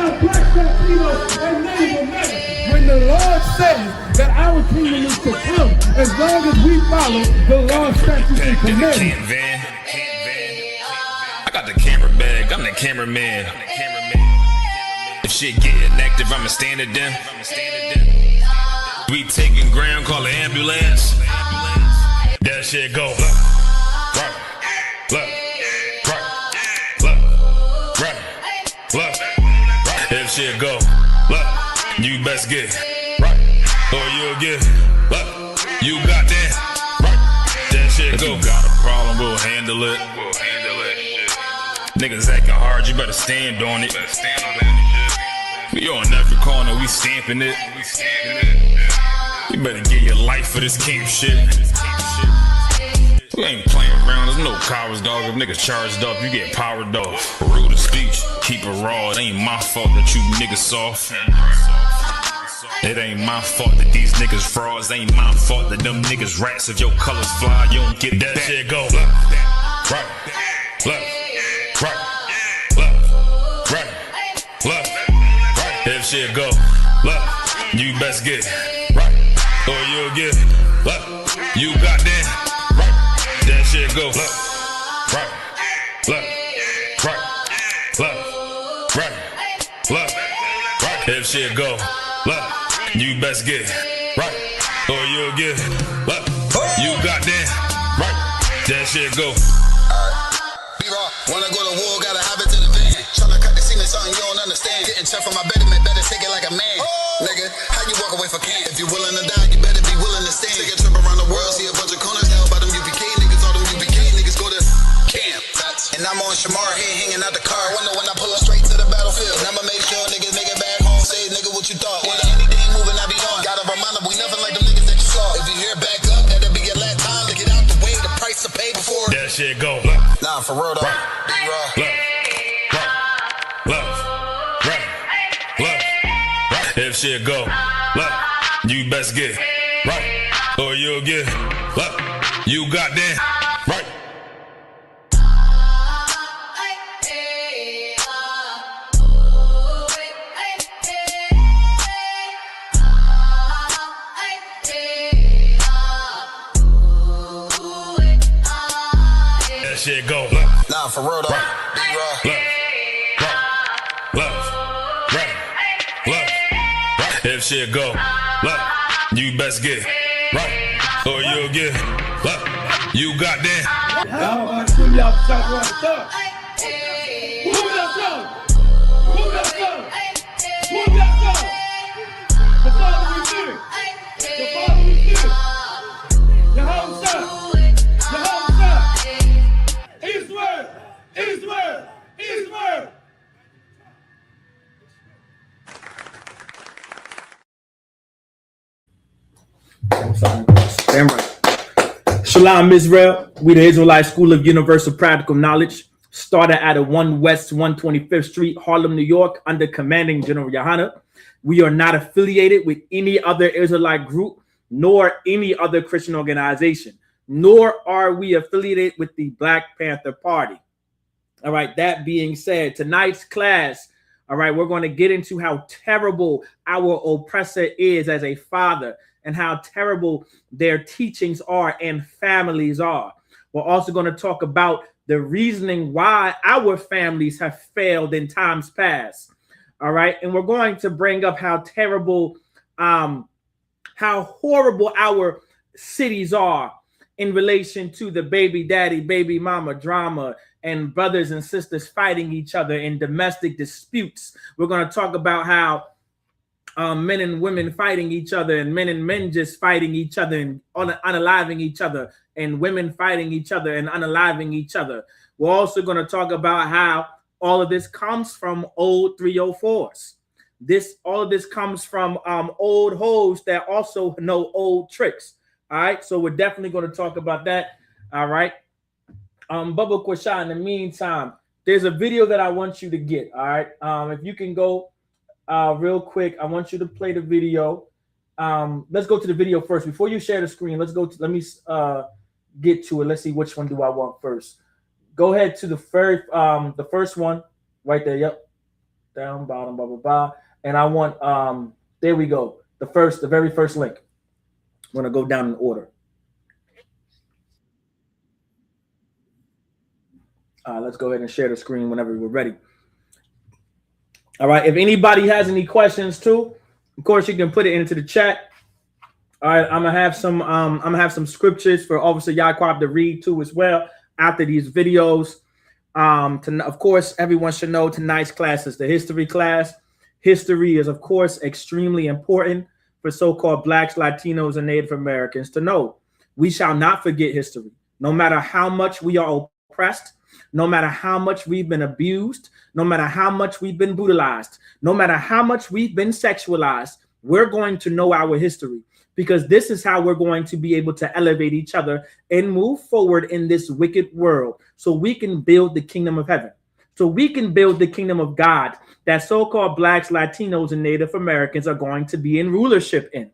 y'all blacks, Latinos, and Native Americans. When the Lord says that our kingdom is to come, as long as we follow the law, statutes, and commandments. I got the camera bag, I'm the cameraman. If shit getting active, I'ma stand it down. We taking ground, call an ambulance. That shit go. Right, right. If shit go, you best get right, or you'll get you got that right. That shit go. If you got a problem, we'll handle it. Niggas acting hard, you better stand on it. We on every corner, we stamping it. You better get your life for this camp shit. We ain't playing around, there's no cowards, dog. If niggas charged up, you get powered off. Rude of speech, keep it raw. It ain't my fault that you niggas soft. It ain't my fault that these niggas frauds. It ain't my fault that them niggas rats. If your colors fly, you don't get that shit go. Right, right. If shit go, you best get right, or you'll get you got that. That shit go right. If shit go you best get right, or you'll get you got that right. That shit go. Wanna go to war, gotta have it to the van. Tryna cut the semen, something you don't understand. Getting tough from my betterment, better take it like a man. Nigga, how you walk away for camp? If you willing to die, you better be willing to stand. Take a trip around the world, see a bunch of corners held by them UPK niggas. All them UPK niggas go to camp. And I'm on Shamar here hanging out the car. Wonder when I pull up straight to the battlefield. And I'ma make sure niggas make it back home. Say, nigga, what you thought? When anything moving, I be on. Gotta remind them we nothing like them niggas that you saw. If you hear back up, that'll be your last time to get out the way. The price to pay before that shit go. Nah, for real though. If shit go, you best get right, or you'll get you got that right. That shit go. Nah, for real though. If shit go, you best get right, or you'll get you got that. How about some y'all stop right there? Move that song! Move that song! Move that song! The Father we fear! The Father we fear! The whole side! The whole side! Eastward! Eastward! Eastward! Damn right. Shalom Israel. We the Israelite School of Universal Practical Knowledge. Started at 1 West 125th Street, Harlem, New York, under commanding General Yohana. We are not affiliated with any other Israelite group, nor any other Christian organization, nor are we affiliated with the Black Panther Party. All right, that being said, tonight's class, all right, we're going to get into how terrible our oppressor is as a father, and how terrible their teachings are and families are. We're also going to talk about the reasoning why our families have failed in times past. All right. And we're going to bring up how terrible, how horrible our cities are in relation to the baby daddy, baby mama drama and brothers and sisters fighting each other in domestic disputes. We're going to talk about how men and women fighting each other, and men just fighting each other and unaliving each other, and women fighting each other and unaliving each other. We're also going to talk about how all of this comes from old 304's. All of this comes from old hoes that also know old tricks. All right, so we're definitely going to talk about that. All right, Bubba Kwasha, in the meantime, there's a video that I want you to get. All right, if you can go real quick, I want you to play the video. Let's go to the video first before you share the screen. Let me get to it. Let's see, which one do I want first. Go ahead to the first one right there. Yep. down, bottom, blah, blah, blah. And I want, there we go. The very first link. I'm going to go down in order. Let's go ahead and share the screen whenever we're ready. All right. If anybody has any questions too, of course, you can put it into the chat. All right, I'm gonna have some scriptures for Officer Yaquab to read too as well after these videos. Of course, everyone should know tonight's class is the history class. History is, of course, extremely important for so-called Blacks, Latinos, and Native Americans to know. We shall not forget history, no matter how much we are oppressed, no matter how much we've been abused, no matter how much we've been brutalized, no matter how much we've been sexualized. We're going to know our history, because this is how we're going to be able to elevate each other and move forward in this wicked world, so we can build the kingdom of heaven, so we can build the kingdom of God that so-called Blacks, Latinos, and Native Americans are going to be in rulership in.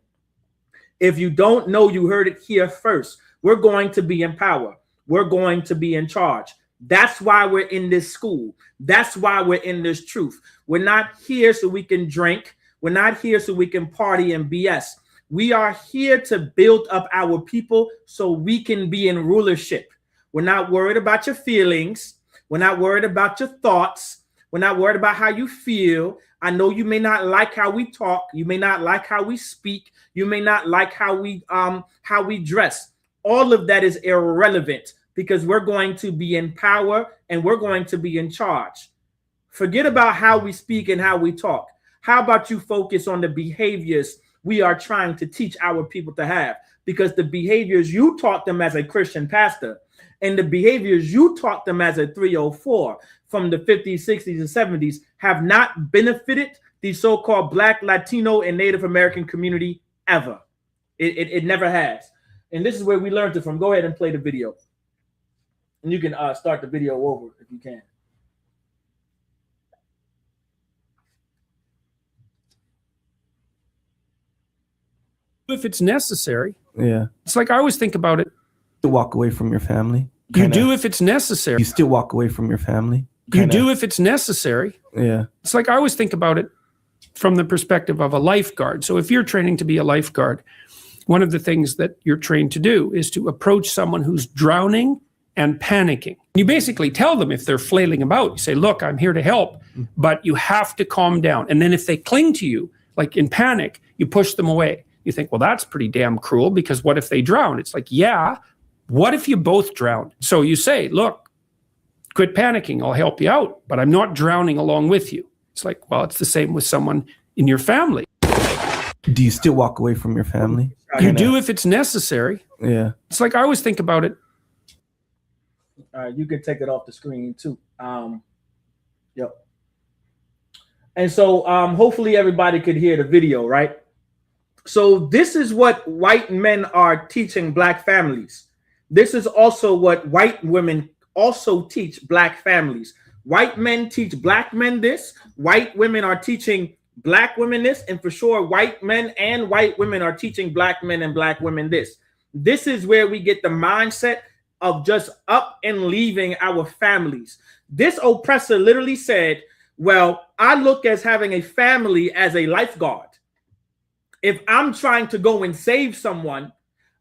If you don't know, you heard it here first. We're going to be in power. We're going to be in charge. That's why we're in this school. That's why we're in this truth. We're not here so we can drink. We're not here so we can party and BS. We are here to build up our people so we can be in rulership. We're not worried about your feelings. We're not worried about your thoughts. We're not worried about how you feel. I know you may not like how we talk. You may not like how we speak. You may not like how we dress. All of that is irrelevant, because we're going to be in power and we're going to be in charge. Forget about how we speak and how we talk. How about you focus on the behaviors we are trying to teach our people to have? Because the behaviors you taught them as a Christian pastor and the behaviors you taught them as a 304 from the 50s, 60s, and 70s have not benefited the so-called Black, Latino, and Native American community ever. It never has. And this is where we learned it from. Go ahead and play the video. And you can start the video over if you can. If it's necessary. Yeah. It's like I always think about it. To walk away from your family. You do if it's necessary. You still walk away from your family. You do if it's necessary. Yeah. It's like I always think about it from the perspective of a lifeguard. So if you're training to be a lifeguard, one of the things that you're trained to do is to approach someone who's drowning and panicking. You basically tell them if they're flailing about, you say, look, I'm here to help, but you have to calm down. And then if they cling to you, like in panic, you push them away. You think, well, that's pretty damn cruel, because what if they drown? It's like, yeah, what if you both drown? So you say, look, quit panicking, I'll help you out, but I'm not drowning along with you. It's like, well, it's the same with someone in your family. Do you still walk away from your family? You do if it's necessary. Yeah. It's like I always think about it. You can take it off the screen too. Yep. And so hopefully everybody could hear the video, right? So this is what white men are teaching Black families. This is also what white women also teach Black families. White men teach Black men this. White women are teaching Black women this. And for sure, white men and white women are teaching Black men and Black women this. This is where we get the mindset of just up and leaving our families. This oppressor literally said, well, I look as having a family as a lifeguard. If I'm trying to go and save someone,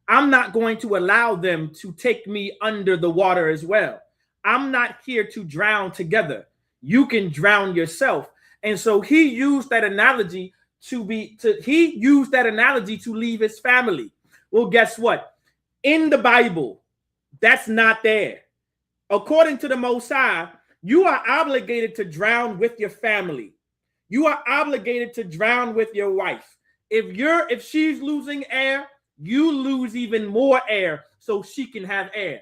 I'm not going to allow them to take me under the water as well. I'm not here to drown together. You can drown yourself. And so he used that analogy to leave his family. Well, guess what? In the Bible, that's not there. According to the Most High, you are obligated to drown with your family. You are obligated to drown with your wife. If she's losing air, you lose even more air so she can have air.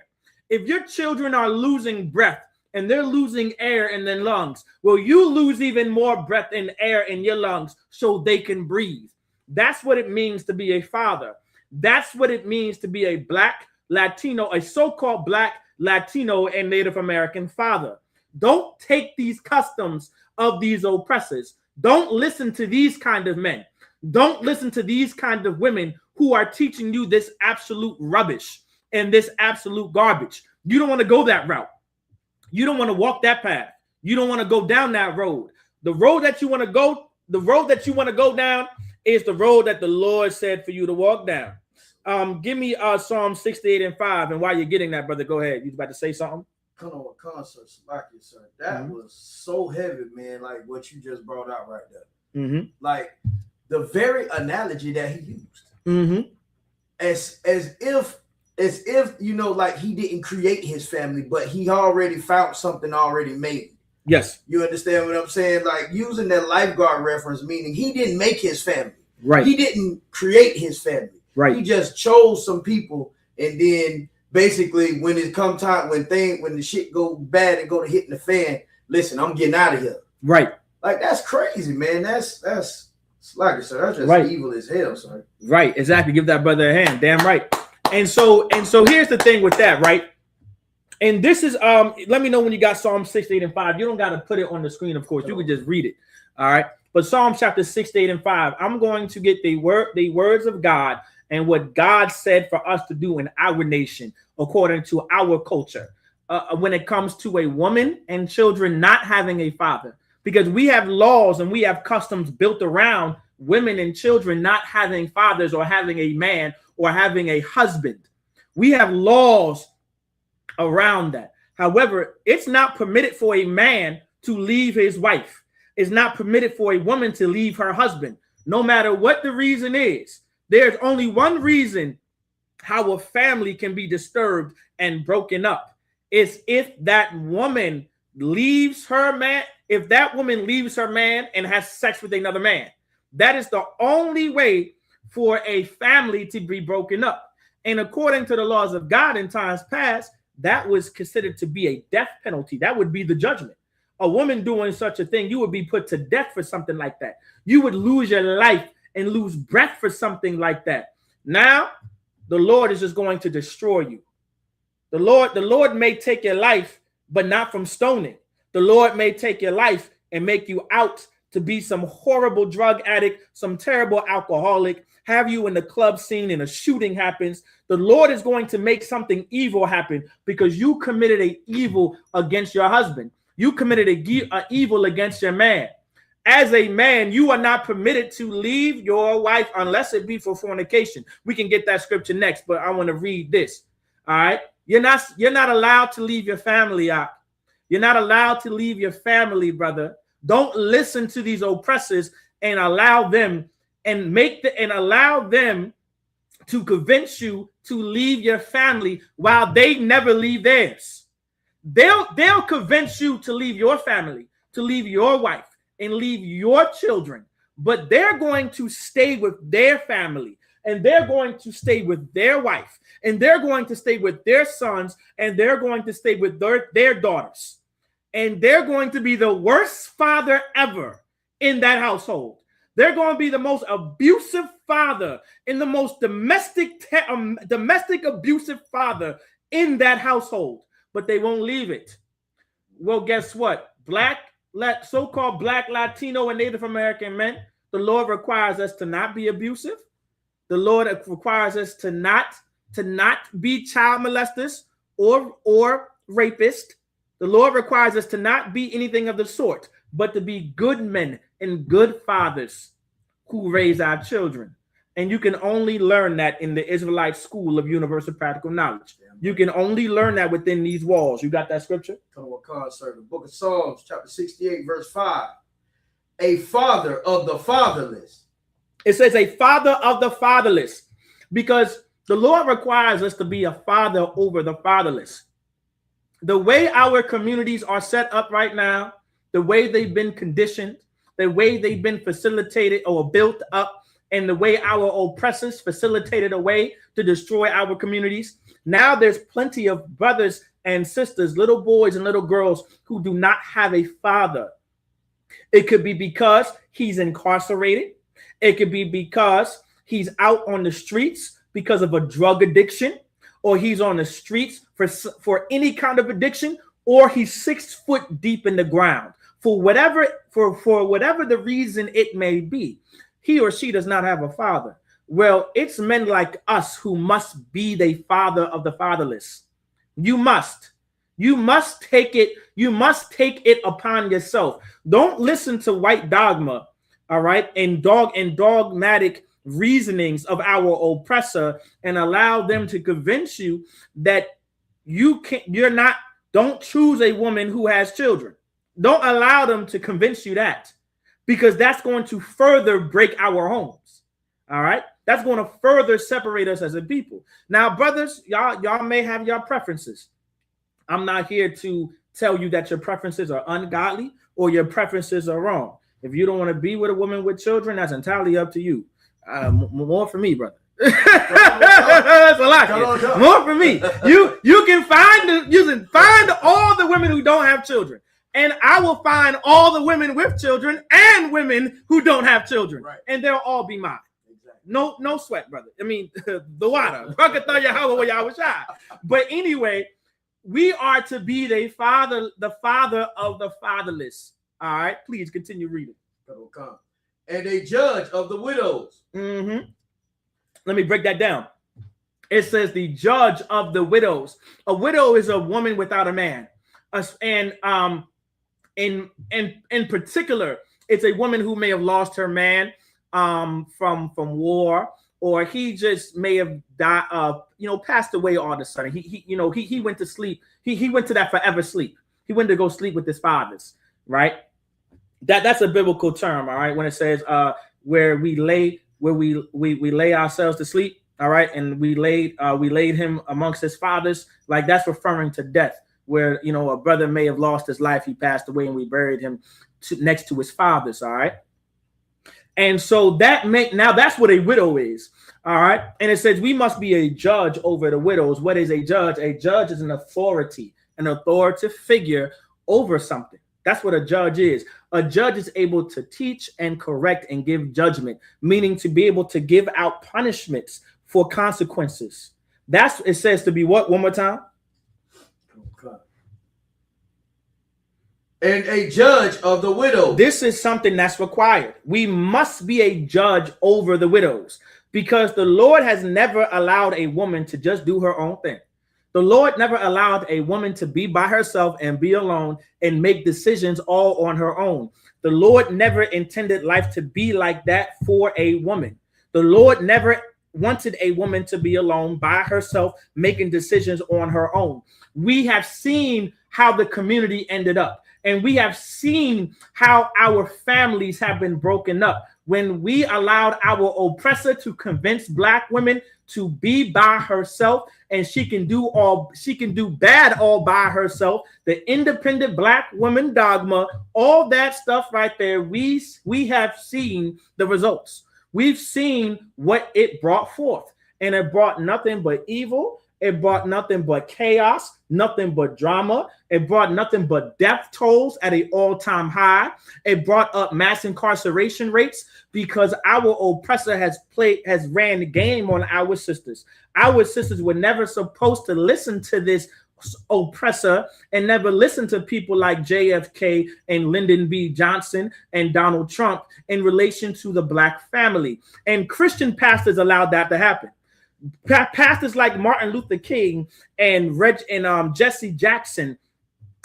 If your children are losing breath and they're losing air in their lungs, well, you lose even more breath and air in your lungs so they can breathe. That's what it means to be a father. That's what it means to be a Black, Latino, a so-called Black, Latino, and Native American father. Don't take these customs of these oppressors. Don't listen to these kind of men. Don't listen to these kind of women who are teaching you this absolute rubbish and this absolute garbage. You don't want to go that route. You don't want to walk that path. You don't want to go down that road. The road that you want to go, down is the road that the Lord said for you to walk down. Give me Psalm 68 and 5. And while you're getting that, brother, go ahead. You about to say something? Come on, concert, sir. That was so heavy, man. Like what you just brought out right there. Like the very analogy that he used, as if you know, like he didn't create his family, but he already found something already made. Yes, you understand what I'm saying? Like using that lifeguard reference, meaning he didn't make his family. Right. He didn't create his family. Right. He just chose some people, and then basically when it come time when the shit go bad and go to hitting the fan, listen, I'm getting out of here. Right. Like that's crazy, man. That's like I said, that's just right. Evil as hell, sir. Right, exactly. Give that brother a hand. Damn right. And so here's the thing with that, right? And this is let me know when you got Psalm 68 and 5. You don't got to put it on the screen, of course. You could just read it. All right. But Psalm chapter 68 and 5, I'm going to get the words of God and what God said for us to do in our nation, according to our culture, when it comes to a woman and children not having a father, because we have laws and we have customs built around women and children not having fathers or having a man or having a husband. We have laws around that. However, it's not permitted for a man to leave his wife. It's not permitted for a woman to leave her husband, no matter what the reason is. There's only one reason how a family can be disturbed and broken up. Is if that woman leaves her man, if that woman leaves her man and has sex with another man. That is the only way for a family to be broken up. And according to the laws of God in times past, that was considered to be a death penalty. That would be the judgment. A woman doing such a thing, you would be put to death for something like that. You would lose your life and lose breath for something like that. Now, the Lord is just going to destroy you. The Lord may take your life, but not from stoning. The Lord may take your life and make you out to be some horrible drug addict, some terrible alcoholic, have you in the club scene and a shooting happens. The Lord is going to make something evil happen because you committed an evil against your husband. You committed an evil against your man. As a man, you are not permitted to leave your wife unless it be for fornication. We can get that scripture next, but I want to read this. All right. You're not allowed to leave your family out. You're not allowed to leave your family, brother. Don't listen to these oppressors and allow them to convince you to leave your family while they never leave theirs. They'll convince you to leave your family, to leave your wife, and leave your children, but they're going to stay with their family, and they're going to stay with their wife, and they're going to stay with their sons, and they're going to stay with their daughters, and they're going to be the worst father ever in that household. They're going to be the most abusive father and the most domestic abusive father in that household, but they won't leave it. Well, guess what? So-called Black, Latino, and Native American men, the Lord requires us to not be abusive. The Lord requires us to not be child molesters or rapists. The Lord requires us to not be anything of the sort, but to be good men and good fathers who raise our children. And you can only learn that in the Israelite School of Universal Practical Knowledge. You can only learn that within these walls. You got that scripture? The book of Psalms, chapter 68, verse 5. A father of the fatherless. It says a father of the fatherless, because the Lord requires us to be a father over the fatherless. The way our communities are set up right now, the way they've been conditioned, the way they've been facilitated or built up, and the way our oppressors facilitated a way to destroy our communities. Now there's plenty of brothers and sisters, little boys and little girls who do not have a father. It could be because he's incarcerated. It could be because he's out on the streets because of a drug addiction, or he's on the streets for any kind of addiction, or he's 6 foot deep in the ground. For whatever the reason it may be, he or she does not have a father. Well, it's men like us who must be the father of the fatherless. You must. You must take it. You must take it upon yourself. Don't listen to white dogma, all right, and dogmatic reasonings of our oppressor and allow them to convince you that you're not. Don't choose a woman who has children. Don't allow them to convince you that, because that's going to further break our homes. All right, that's going to further separate us as a people. Now, brothers, y'all may have your preferences. I'm not here to tell you that your preferences are ungodly or your preferences are wrong. If you don't want to be with a woman with children, that's entirely up to you. More for me, brother. That's a lot. More for me. You can find all the women who don't have children, and I will find all the women with children and women who don't have children, right, and they'll all be mine. Exactly. No sweat, brother. I mean, the water. But anyway, we are to be the father of the fatherless. All right, please continue reading. And a judge of the widows. Mm-hmm. Let me break that down. It says the judge of the widows. A widow is a woman without a man. And in particular, it's a woman who may have lost her man from war, or he just may have died, passed away all of a sudden. He went to sleep. He went to that forever sleep. He went to go sleep with his fathers, right? That's a biblical term, all right, when it says where we lay ourselves to sleep, all right, and we laid him amongst his fathers, like that's referring to death, where a brother may have lost his life, he passed away, and we buried him next to his fathers, all right. And so now that's what a widow is, all right. And it says we must be a judge over the widows. What is a judge? A judge is an authoritative figure over something. That's what a judge is. A judge is able to teach and correct and give judgment, meaning to be able to give out punishments for consequences. That's it says to be what? One more time. Okay. And a judge of the widows. This is something that's required. We must be a judge over the widows, because the Lord has never allowed a woman to just do her own thing. The Lord never allowed a woman to be by herself and be alone and make decisions all on her own. The Lord never intended life to be like that for a woman. The Lord never wanted a woman to be alone by herself, making decisions on her own. We have seen how the community ended up, and we have seen how our families have been broken up when we allowed our oppressor to convince Black women to be by herself, and she can do bad all by herself. The independent Black woman dogma, all that stuff right there, we have seen the results. We've seen what it brought forth, and it brought nothing but evil. It brought nothing but chaos, nothing but drama. It brought nothing but death tolls at an all-time high. It brought up mass incarceration rates because our oppressor has ran the game on our sisters. Our sisters were never supposed to listen to this oppressor and never listen to people like JFK and Lyndon B. Johnson and Donald Trump in relation to the Black family. And Christian pastors allowed that to happen. Pastors like Martin Luther King and Jesse Jackson,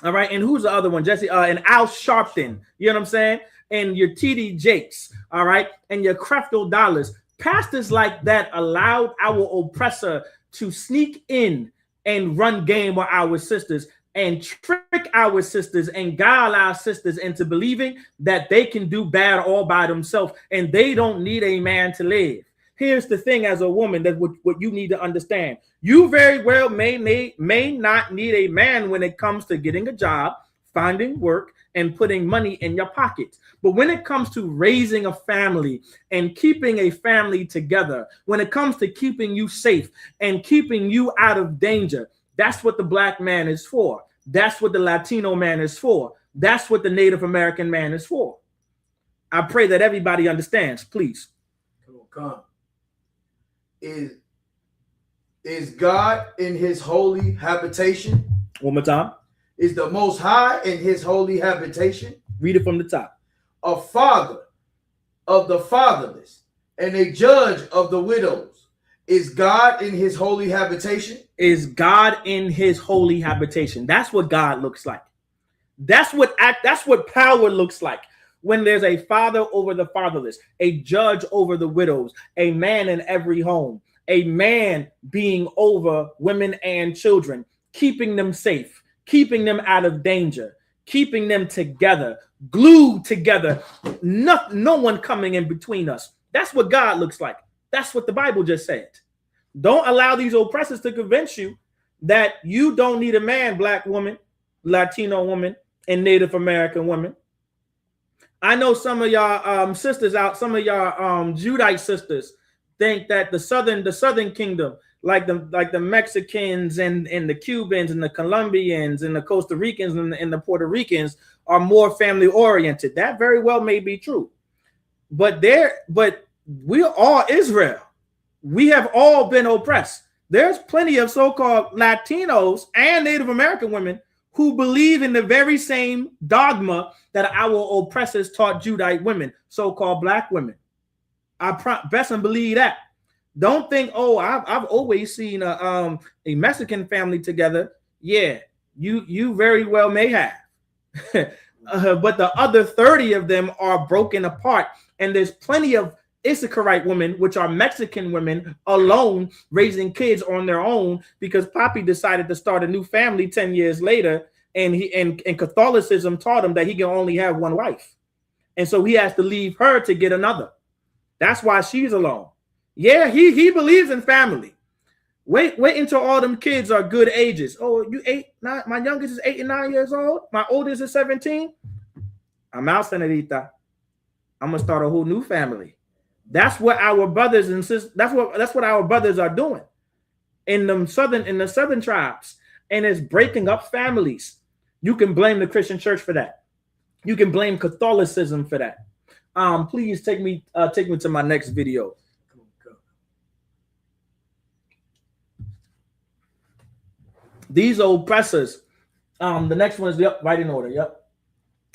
all right, and who's the other one? And Al Sharpton, you know what I'm saying? And your T.D. Jakes, all right, and your Creflo Dollars. Pastors like that allowed our oppressor to sneak in and run game with our sisters and trick our sisters and guile our sisters into believing that they can do bad all by themselves and they don't need a man to live. Here's the thing, as a woman, that what you need to understand. You very well may not need a man when it comes to getting a job, finding work, and putting money in your pockets. But when it comes to raising a family and keeping a family together, when it comes to keeping you safe and keeping you out of danger, that's what the Black man is for. That's what the Latino man is for. That's what the Native American man is for. I pray that everybody understands, please. Come. Is God in his holy habitation? One more time. Is the Most High in his holy habitation? Read it from the top. A father of the fatherless and a judge of the widows. Is God in his holy habitation? is God in his holy habitation. That's what God looks like. That's what power looks like. When there's a father over the fatherless, a judge over the widows, a man in every home, a man being over women and children, keeping them safe, keeping them out of danger, keeping them together, glued together, no one coming in between us. That's what God looks like. That's what the Bible just said. Don't allow these oppressors to convince you that you don't need a man, Black woman, Latino woman, and Native American woman. I know some of y'all sisters out, some of y'all Judite sisters think that the southern kingdom, like the Mexicans and the Cubans and the Colombians and the Costa Ricans and the Puerto Ricans are more family oriented. That very well may be true, but we're all Israel. We have all been oppressed. There's plenty of so-called Latinos and Native American women who believe in the very same dogma that our oppressors taught Judite women, so-called Black women. I best and believe that. Don't think, oh, I've always seen a Mexican family together. Yeah, you very well may have. But the other 30 of them are broken apart. And there's plenty of Issacharite women, which are Mexican women, alone, raising kids on their own because Papi decided to start a new family 10 years later, and Catholicism taught him that he can only have one wife. And so he has to leave her to get another. That's why she's alone. Yeah, he believes in family. Wait until all them kids are good ages. Oh, you 8, 9, my youngest is 8 and 9 years old. My oldest is 17. I'm out, Senorita. I'm gonna start a whole new family. That's what our brothers and sisters, that's what our brothers are doing in the southern tribes, and it's breaking up families. You can blame the Christian church for that. You can blame Catholicism for that. Please take me to my next video. These oppressors, the next one is right in order. Yep.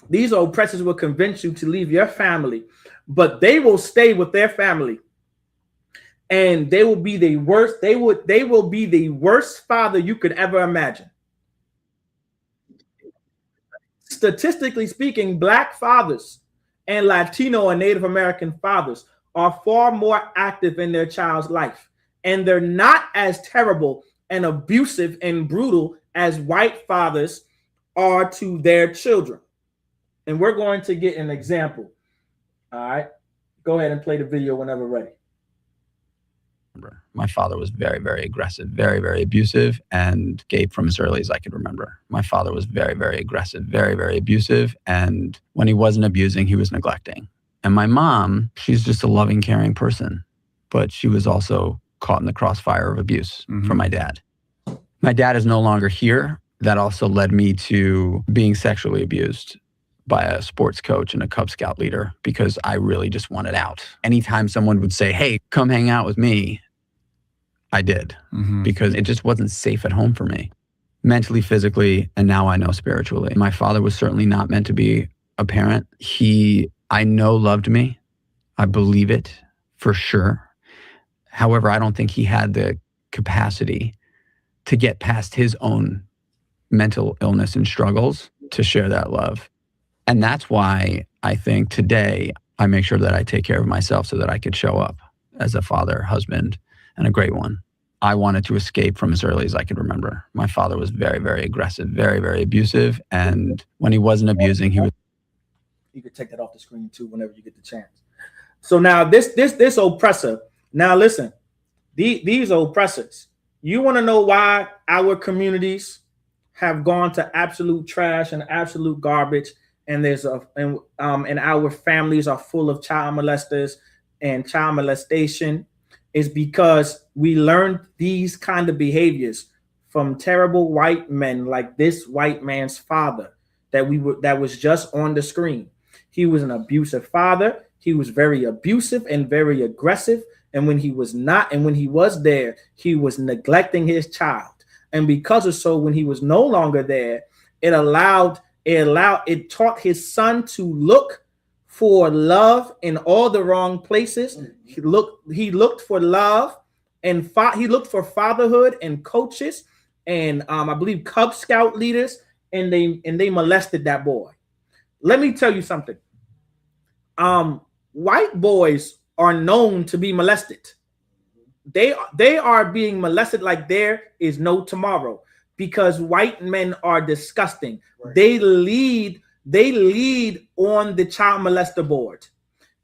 These oppressors will convince you to leave your family, but they will stay with their family, and they will be the worst. They will be the worst father you could ever imagine. Statistically speaking, Black fathers and Latino and Native American fathers are far more active in their child's life, and they're not as terrible and abusive and brutal as white fathers are to their children. And we're going to get an example. All right, go ahead and play the video whenever ready. My father was very, very aggressive, very, very abusive, and gay from as early as I could remember. My father was very, very aggressive, very, very abusive, and when he wasn't abusing, he was neglecting. And my mom, she's just a loving, caring person, but she was also caught in the crossfire of abuse from my dad. My dad is no longer here. That also led me to being sexually abused by a sports coach and a Cub Scout leader because I really just wanted out. Anytime someone would say, hey, come hang out with me, I did because it just wasn't safe at home for me, mentally, physically, and now I know spiritually. My father was certainly not meant to be a parent. I know, loved me. I believe it for sure. However, I don't think he had the capacity to get past his own mental illness and struggles to share that love. And that's why I think today I make sure that I take care of myself so that I could show up as a father, husband, and a great one. I wanted to escape from as early as I could remember. My father was very, very aggressive, very, very abusive. And when he wasn't abusing, he was... You could take that off the screen too whenever you get the chance. So now this oppressor, now listen, these oppressors, you want to know why our communities have gone to absolute trash and absolute garbage, and our families are full of child molesters and child molestation, is because we learned these kind of behaviors from terrible white men like this white man's father that was just on the screen. He was an abusive father. He was very abusive and very aggressive. And when he was not, and when he was there, he was neglecting his child. And because of so, when he was no longer there, it taught his son to look for love in all the wrong places. He looked for love and he looked for fatherhood and coaches and I believe Cub Scout leaders, and they molested that boy. Let me tell you something. White boys are known to be molested. They are being molested like there is no tomorrow, because white men are disgusting. Right. They lead on the child molester board.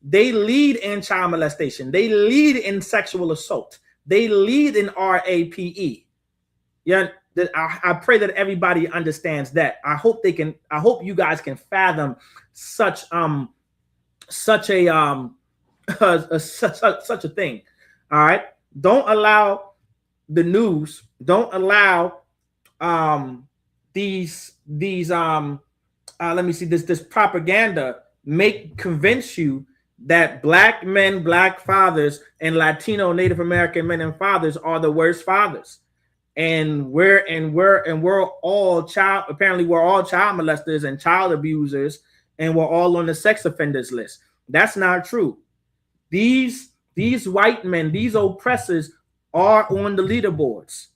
They lead in child molestation. They lead in sexual assault. They lead in RAPE. Yeah, I pray that everybody understands that. I hope you guys can fathom such a thing. All right. Don't allow the news. Don't allow these let me see, this propaganda convince you that black men, black fathers, and Latino Native American men and fathers are the worst fathers. And we're all child molesters and child abusers, and we're all on the sex offenders list. That's not true. These white men, these oppressors, are on the leaderboards.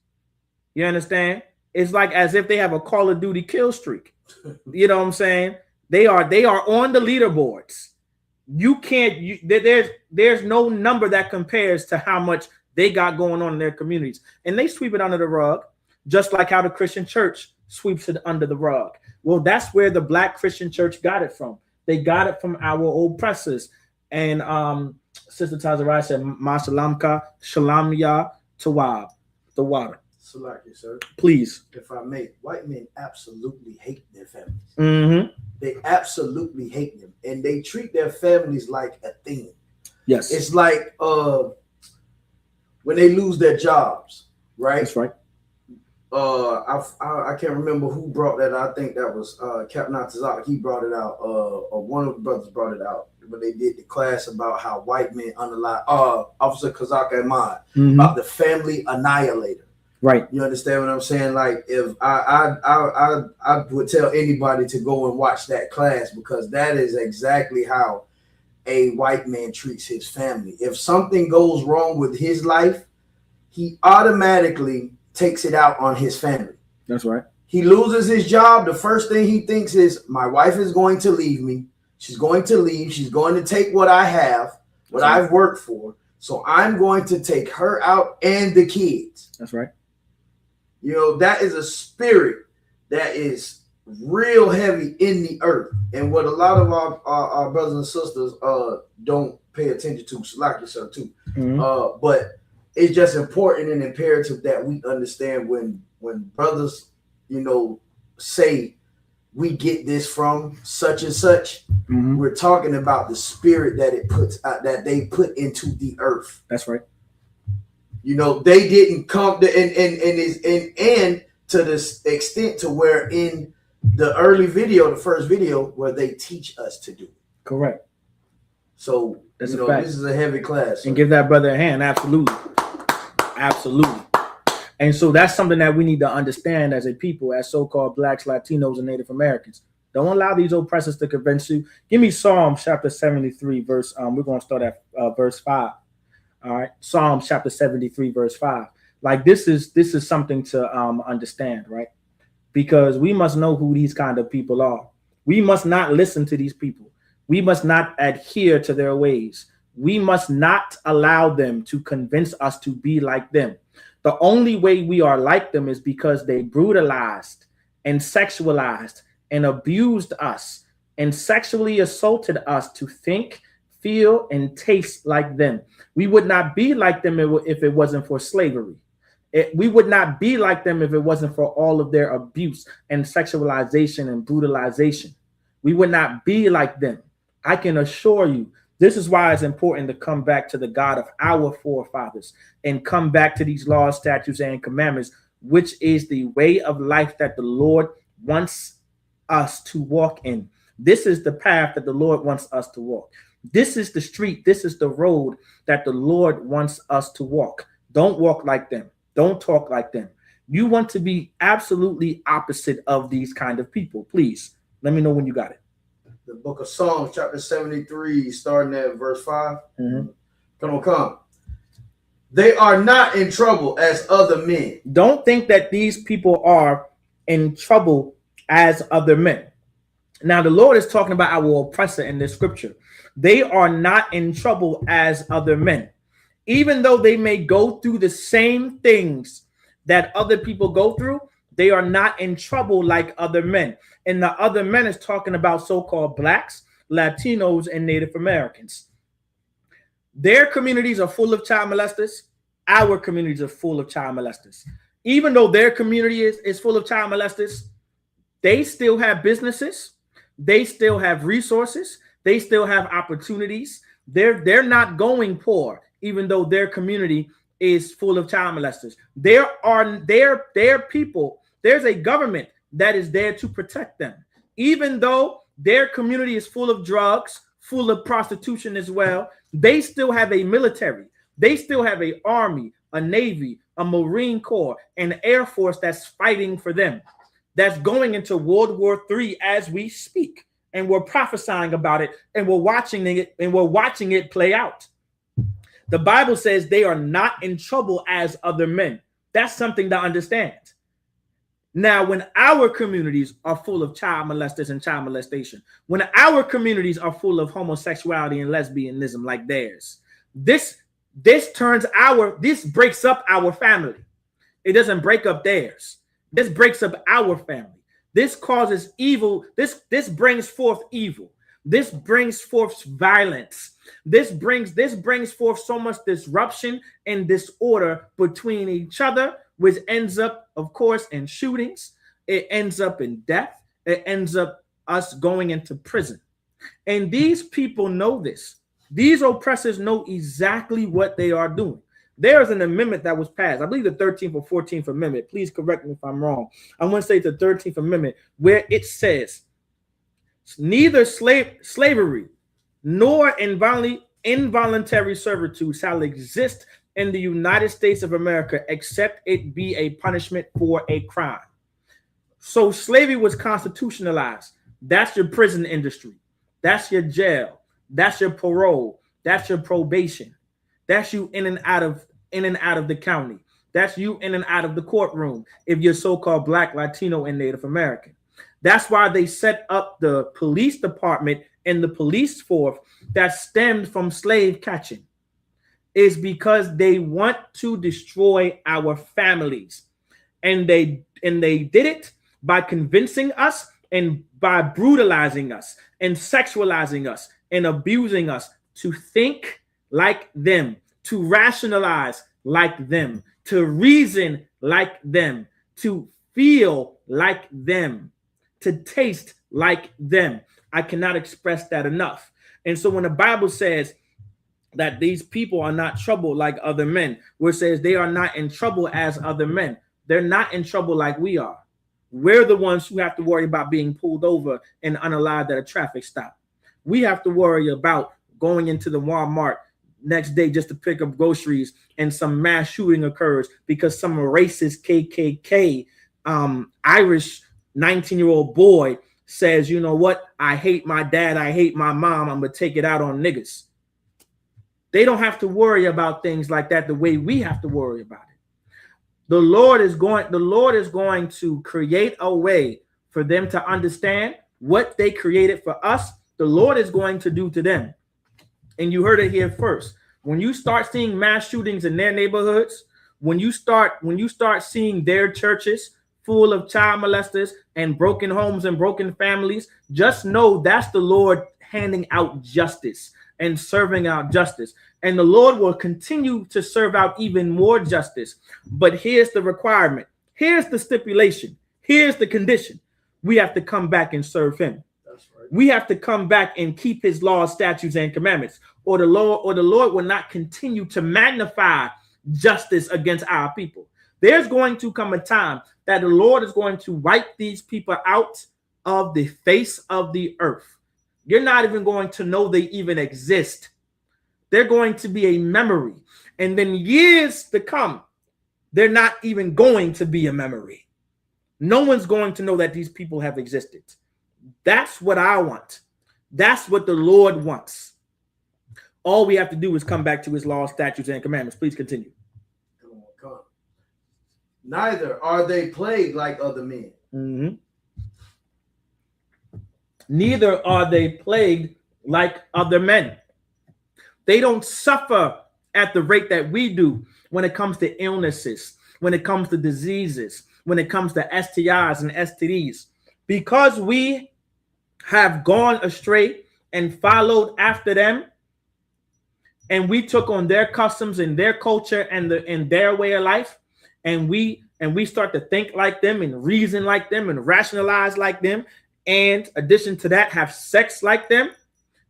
You understand? It's like as if they have a Call of Duty kill streak. You know what I'm saying? They are on the leaderboards. You can't. There's no number that compares to how much they got going on in their communities, and they sweep it under the rug, just like how the Christian church sweeps it under the rug. Well, that's where the Black Christian church got it from. They got it from our oppressors. And Sister Tazarai said, "Ma salamka shalamya tawab." The water. Salaki, sir. Please. If I may, white men absolutely hate their families. Mm-hmm. They absolutely hate them, and they treat their families like a thing. Yes. It's like when they lose their jobs, right? That's right. I can't remember who brought that. I think that was Captain Atazak. He brought it out. Or one of the brothers brought it out. But they did the class about how white men underlie Officer Kazaka Ahmad, about the family annihilator. Right. You understand what I'm saying? Like, if I would tell anybody to go and watch that class, because that is exactly how a white man treats his family. If something goes wrong with his life, he automatically takes it out on his family. That's right. He loses his job. The first thing he thinks is, my wife is going to leave me. She's going to leave. She's going to take what I have, what I've worked for. So I'm going to take her out and the kids. That's right. You know, that is a spirit that is real heavy in the earth. And what a lot of our brothers and sisters don't pay attention to, like yourself too. Mm-hmm. But it's just important and imperative that we understand when brothers, you know, say we get this from such and such, mm-hmm. we're talking about the spirit that it puts out, that they put into the earth. That's right. You know, they didn't come to and to this extent to where in the early video, the first video, where they teach us to do. Correct. So that's you know, this is a heavy class. So. And give that brother a hand. Absolutely. Absolutely. And so that's something that we need to understand as a people, as so-called Blacks, Latinos, and Native Americans. Don't allow these oppressors to convince you. Give me Psalm chapter 73, verse. We're going to start at verse 5. All right. Psalm chapter 73, verse 5. Like this is something to understand, right? Because we must know who these kind of people are. We must not listen to these people. We must not adhere to their ways. We must not allow them to convince us to be like them. The only way we are like them is because they brutalized and sexualized and abused us and sexually assaulted us to think, feel, and taste like them. We would not be like them if it wasn't for slavery. We would not be like them if it wasn't for all of their abuse and sexualization and brutalization. We would not be like them. I can assure you. This is why it's important to come back to the God of our forefathers and come back to these laws, statutes, and commandments, which is the way of life that the Lord wants us to walk in. This is the path that the Lord wants us to walk. This is the street. This is the road that the Lord wants us to walk. Don't walk like them. Don't talk like them. You want to be absolutely opposite of these kind of people. Please let me know when you got it. The book of Psalms, chapter 73, starting at verse 5. Mm-hmm. Come. They are not in trouble as other men. Don't think that these people are in trouble as other men. Now, the Lord is talking about our oppressor in this scripture. They are not in trouble as other men. Even though they may go through the same things that other people go through, they are not in trouble like other men. And the other men is talking about so-called blacks, Latinos, and Native Americans. Their communities are full of child molesters. Our communities are full of child molesters. Even though their community is full of child molesters, they still have businesses. They still have resources. They still have opportunities. They're not going poor, even though their community is full of child molesters. There are people. There's a government that is there to protect them, even though their community is full of drugs, full of prostitution as well. They still have a military. They still have an army, a navy, a Marine Corps, an Air Force that's fighting for them. That's going into World War III as we speak, and we're prophesying about it, and we're watching it play out. The Bible says they are not in trouble as other men. That's something to understand. Now, when our communities are full of child molesters and child molestation, when our communities are full of homosexuality and lesbianism like theirs, this breaks up our family. It doesn't break up theirs. This breaks up our family. This causes evil. This brings forth evil. This brings forth violence. This brings forth so much disruption and disorder between each other, which ends up, of course, in shootings. It ends up in death. It ends up us going into prison. And these people know this. These oppressors know exactly what they are doing. There is an amendment that was passed, I believe the 13th or 14th Amendment. Please correct me if I'm wrong. I want to say the 13th Amendment, where it says, neither slavery nor involuntary servitude shall exist in the United States of America except it be a punishment for a crime. So slavery was constitutionalized. That's your prison industry. That's your jail. That's your parole. That's your probation. That's you in and out of the county. That's you in and out of the courtroom if you're so-called Black, Latino, and Native American. That's why they set up the police department and the police force that stemmed from slave catching. Is because they want to destroy our families. And they did it by convincing us and by brutalizing us and sexualizing us and abusing us to think like them, to rationalize like them, to reason like them, to feel like them, to taste like them. I cannot express that enough. And so when the Bible says that these people are not troubled like other men, where it says they are not in trouble as other men, they're not in trouble like we are. We're the ones who have to worry about being pulled over and unalived at a traffic stop. We have to worry about going into the Walmart next day just to pick up groceries and some mass shooting occurs because some racist KKK Irish 19-year-old boy says, you know what, I hate my dad, I hate my mom, I'm gonna take it out on niggas. They don't have to worry about things like that the way we have to worry about it. The Lord is going to create a way for them to understand what they created for us. The Lord is going to do to them. And you heard it here first. When you start seeing mass shootings in their neighborhoods, when you start seeing their churches full of child molesters and broken homes and broken families, just know that's the Lord handing out justice and serving out justice. And the Lord will continue to serve out even more justice. But here's the requirement. Here's the stipulation. Here's the condition. We have to come back and serve him. That's right. We have to come back and keep his laws, statutes, and commandments, or the Lord will not continue to magnify justice against our people. There's going to come a time that the Lord is going to wipe these people out of the face of the earth. You're not even going to know they even exist. They're going to be a memory. And then years to come, they're not even going to be a memory. No one's going to know that these people have existed. That's what I want. That's what the Lord wants. All we have to do is come back to his laws, statutes, and commandments. Please continue. Neither are they plagued like other men. Mm-hmm. Neither are they plagued like other men. They don't suffer at the rate that we do when it comes to illnesses, when it comes to diseases, when it comes to STIs and STDs. Because we have gone astray and followed after them, and we took on their customs and their culture and their way of life, and we start to think like them and reason like them and rationalize like them, and addition to that, have sex like them.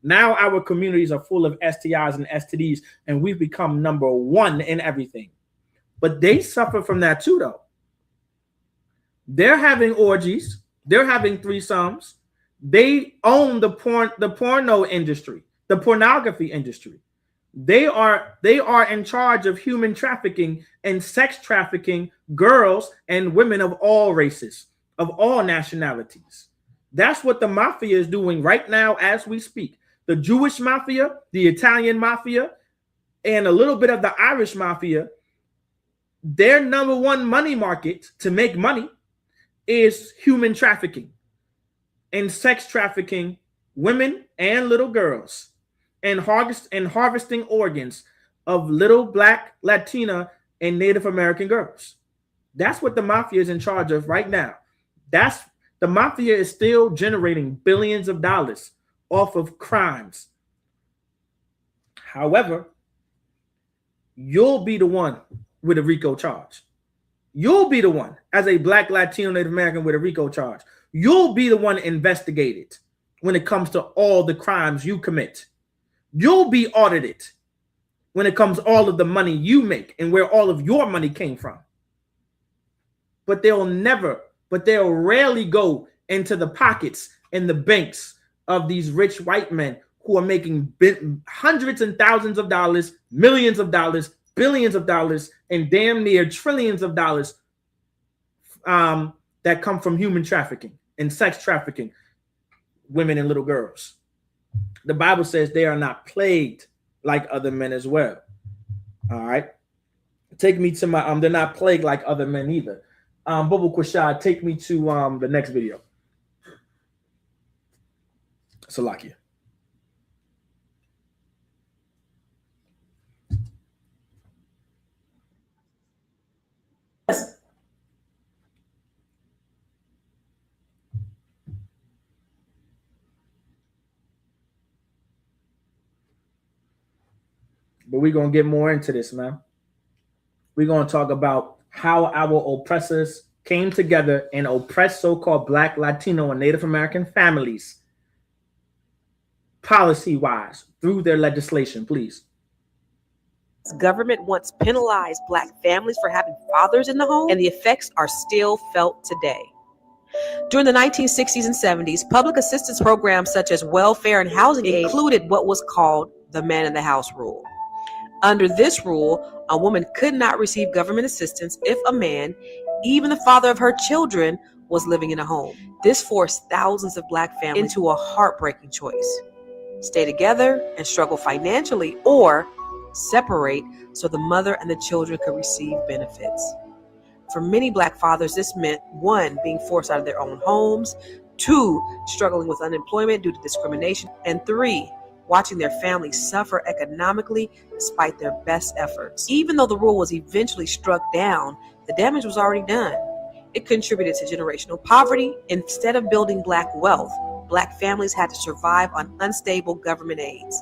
Now our communities are full of STIs and STDs, and we've become number one in everything. But they suffer from that too, though. They're having orgies. They're having threesomes. They own the porno industry, the pornography industry. They are in charge of human trafficking and sex trafficking girls and women of all races, of all nationalities. That's what the mafia is doing right now as we speak. The Jewish mafia, the Italian mafia, and a little bit of the Irish mafia, their number one money market to make money is human trafficking and sex trafficking women and little girls, and harvesting organs of little Black, Latina, and Native American girls. That's what the mafia is in charge of right now. The mafia is still generating billions of dollars off of crimes. However, you'll be the one with a RICO charge. You'll be the one as a Black, Latino, Native American with a RICO charge. You'll be the one investigated when it comes to all the crimes you commit. You'll be audited when it comes to all of the money you make and where all of your money came from. But they'll rarely go into the pockets and the banks of these rich white men who are making hundreds and thousands of dollars, millions of dollars, billions of dollars, and damn near trillions of dollars that come from human trafficking and sex trafficking women and little girls. The Bible says they are not plagued like other men as well. All right. Take me to my they're not plagued like other men either. Bubble Quashad, take me to the next video. Salakia. But we're going to get more into this, man. We're going to talk about how our oppressors came together and oppressed so-called Black, Latino, and Native American families policy-wise through their legislation, please. Government once penalized Black families for having fathers in the home, and the effects are still felt today. During the 1960s and 70s, public assistance programs such as welfare and housing aid included what was called the man in the house rule. Under this rule, a woman could not receive government assistance if a man, even the father of her children, was living in a home. This forced thousands of Black families into a heartbreaking choice: stay together and struggle financially, or separate so the mother and the children could receive benefits. For many Black fathers, this meant 1, being forced out of their own homes, 2, struggling with unemployment due to discrimination, and 3, watching their families suffer economically despite their best efforts. Even though the rule was eventually struck down, the damage was already done. It contributed to generational poverty. Instead of building Black wealth, Black families had to survive on unstable government aids.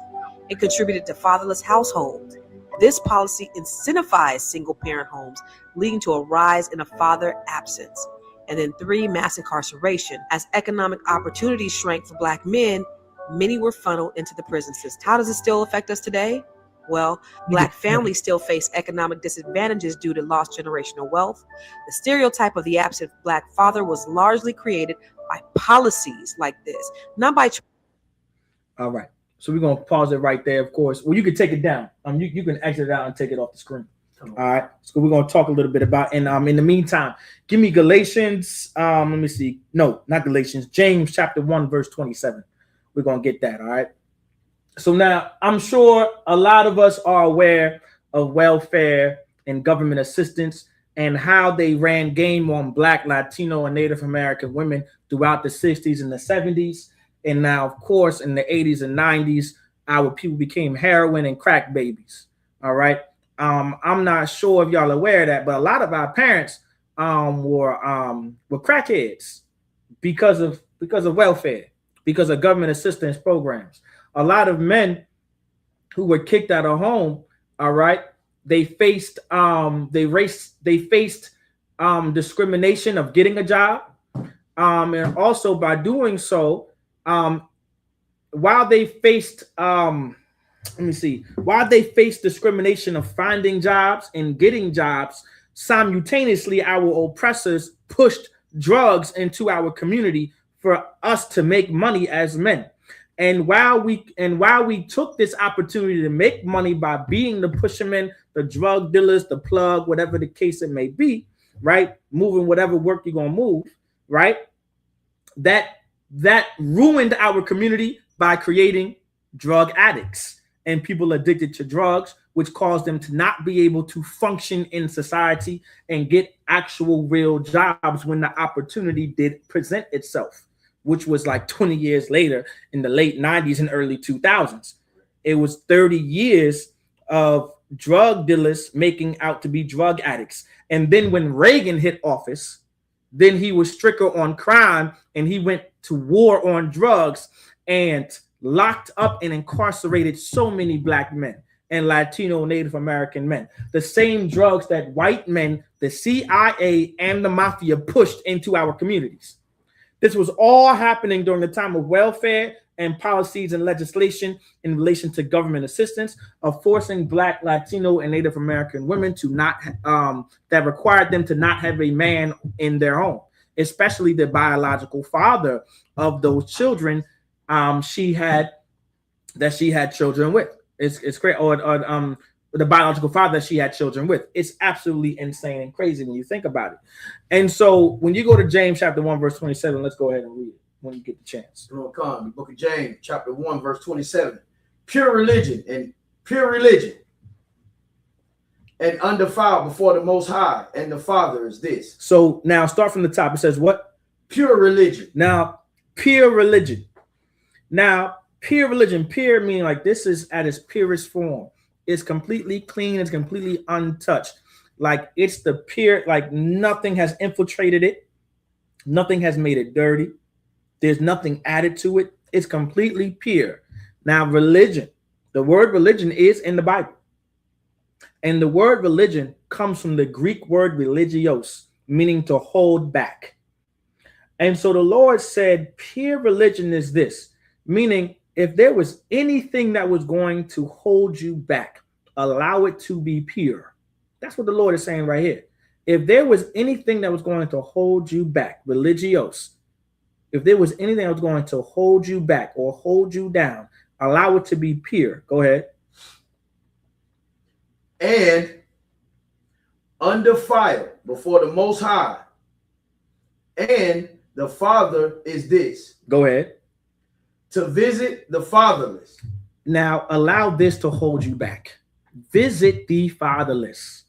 It contributed to fatherless households. This policy incentivized single-parent homes, leading to a rise in a father absence. And then 3, mass incarceration. As economic opportunities shrank for Black men, many were funneled into the prison system. How does it still affect us today? Well, Black families still face economic disadvantages due to lost generational wealth. The stereotype of the absent Black father was largely created by policies like this, not by... All right. So we're going to pause it right there, of course. Well, you can take it down. You can exit it out and take it off the screen. All right. So we're going to talk a little bit about, and in the meantime, give me Galatians. Let me see. No, not Galatians. James chapter 1, verse 27. We're going to get that. All right. So now I'm sure a lot of us are aware of welfare and government assistance and how they ran game on Black, Latino, and Native American women throughout the 60s and the 70s. And now, of course, in the 80s and 90s, our people became heroin and crack babies. All right. I'm not sure if y'all are aware of that, but a lot of our parents were crackheads because of welfare, because of government assistance programs. A lot of men who were kicked out of home, all right, they faced discrimination of getting a job, and also by doing so, while they faced discrimination of finding jobs and getting jobs, simultaneously our oppressors pushed drugs into our community for us to make money as men. And while we took this opportunity to make money by being the pushermen, the drug dealers, the plug, whatever the case it may be, right? Moving whatever work you're gonna move, right? That ruined our community by creating drug addicts and people addicted to drugs, which caused them to not be able to function in society and get actual real jobs when the opportunity did present itself, which was like 20 years later in the late 90s and early 2000s. It was 30 years of drug dealers making out to be drug addicts. And then when Reagan hit office, then he was stricter on crime and he went to war on drugs and locked up and incarcerated so many Black men and Latino Native American men. The same drugs that white men, the CIA, and the mafia pushed into our communities. This was all happening during the time of welfare and policies and legislation in relation to government assistance of forcing Black, Latino, and Native American women to not, that required them to not have a man in their home, especially the biological father of those children she had children with. It's great. Or the biological father she had children with. It's absolutely insane and crazy when you think about it. And so when you go to James chapter 1, verse 27, let's go ahead and read it when you get the chance. The book of James, chapter 1, verse 27. Pure religion and undefiled before the Most High and the Father is this. So now start from the top. It says what? Pure religion. Now, pure religion. Now, pure religion, pure meaning like this is at its purest form. It's completely clean. It's completely untouched. Like it's the pure, like nothing has infiltrated it. Nothing has made it dirty. There's nothing added to it. It's completely pure. Now, religion, the word religion is in the Bible. And the word religion comes from the Greek word religios, meaning to hold back. And so the Lord said, pure religion is this, meaning if there was anything that was going to hold you back, allow it to be pure. That's what the Lord is saying right here. If there was anything that was going to hold you back, religios, if there was anything that was going to hold you back or hold you down, allow it to be pure. Go ahead. And undefiled before the Most High and the Father is this. Go ahead. To visit the fatherless. Now, allow this to hold you back. Visit the fatherless.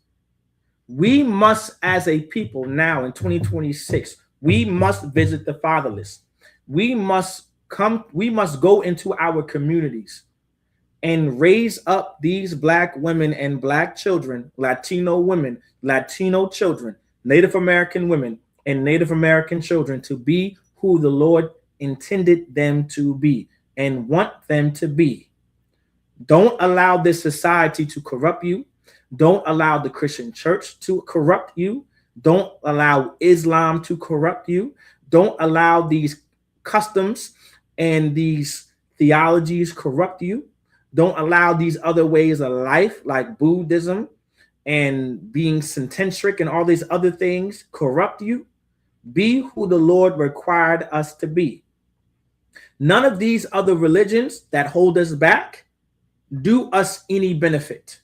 We must, as a people now in 2026, we must visit the fatherless. We must go into our communities and raise up these Black women and Black children, Latino women, Latino children, Native American women, and Native American children to be who the Lord intended them to be and want them to be. Don't allow this society to corrupt you. Don't allow the Christian church to corrupt you. Don't allow Islam to corrupt you. Don't allow these customs and these theologies corrupt you. Don't allow these other ways of life like Buddhism and being centric and all these other things corrupt you. Be who the Lord required us to be. None of these other religions that hold us back do us any benefit.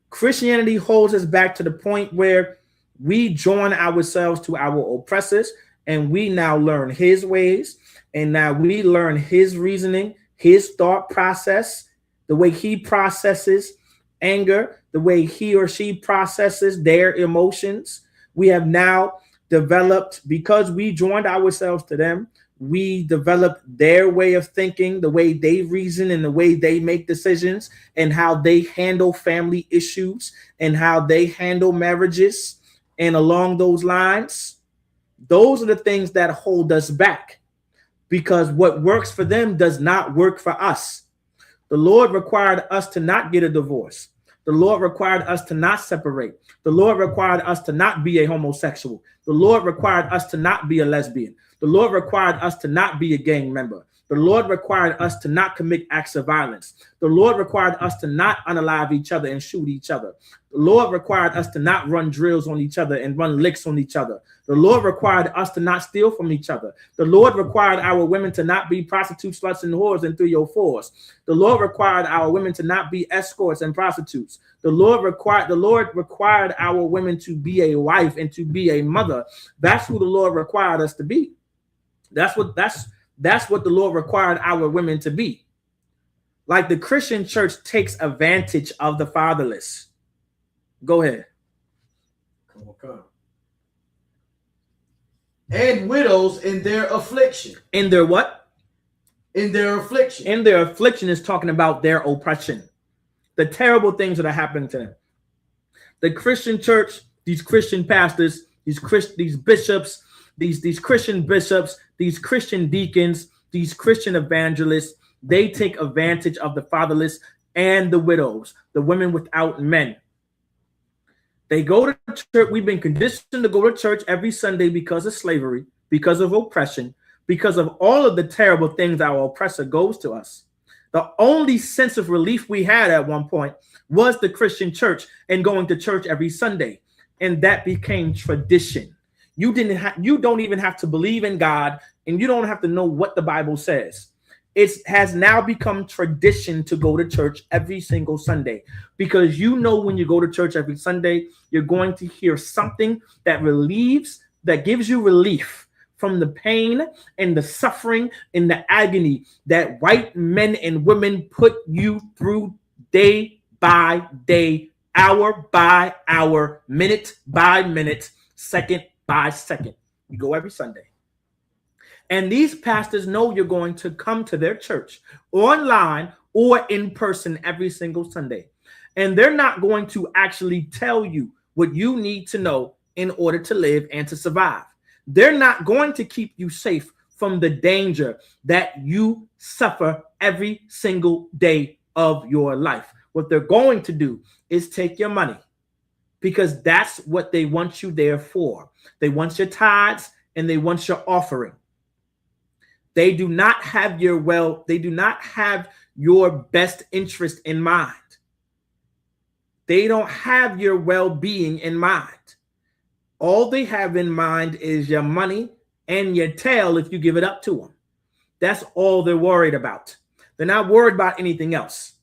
Christianity holds us back to the point where we join ourselves to our oppressors and we now learn his ways, and now we learn his reasoning, his thought process, the way he processes anger, the way he or she processes their emotions. We have now developed, because we joined ourselves to them, we developed their way of thinking, the way they reason and the way they make decisions and how they handle family issues and how they handle marriages. And along those lines, those are the things that hold us back, because what works for them does not work for us. The Lord required us to not get a divorce. The Lord required us to not separate. The Lord required us to not be a homosexual. The Lord required us to not be a lesbian. The Lord required us to not be a gang member. The Lord required us to not commit acts of violence. The Lord required us to not unalive each other and shoot each other. The Lord required us to not run drills on each other and run licks on each other. The Lord required us to not steal from each other. The Lord required our women to not be prostitutes, sluts, and whores and 304's. The Lord required our women to not be escorts and prostitutes. The Lord required our women to be a wife and to be a mother. That's who the Lord required us to be. That's what the Lord required our women to be. Like, the Christian church takes advantage of the fatherless. Go ahead. Come. And widows in their affliction. In their what? In their affliction. In their affliction is talking about their oppression, the terrible things that are happening to them. The Christian church, these Christian pastors, these bishops, these Christian bishops, these Christian deacons, these Christian evangelists, they take advantage of the fatherless and the widows, the women without men. They go to church. We've been conditioned to go to church every Sunday because of slavery, because of oppression, because of all of the terrible things our oppressor goes to us. The only sense of relief we had at one point was the Christian church and going to church every Sunday. And that became tradition. You don't even have to believe in God, and you don't have to know what the Bible says. It has now become tradition to go to church every single Sunday, because you know when you go to church every Sunday, you're going to hear something that gives you relief from the pain and the suffering and the agony that white men and women put you through day by day, hour by hour, minute by minute, second by second. You go every Sunday. And these pastors know you're going to come to their church online or in person every single Sunday. And they're not going to actually tell you what you need to know in order to live and to survive. They're not going to keep you safe from the danger that you suffer every single day of your life. What they're going to do is take your money, because that's what they want you there for. They want your tithes and they want your offering. They do not have your best interest in mind. They don't have your well-being in mind. All they have in mind is your money and your tail if you give it up to them. That's all they're worried about. They're not worried about anything else.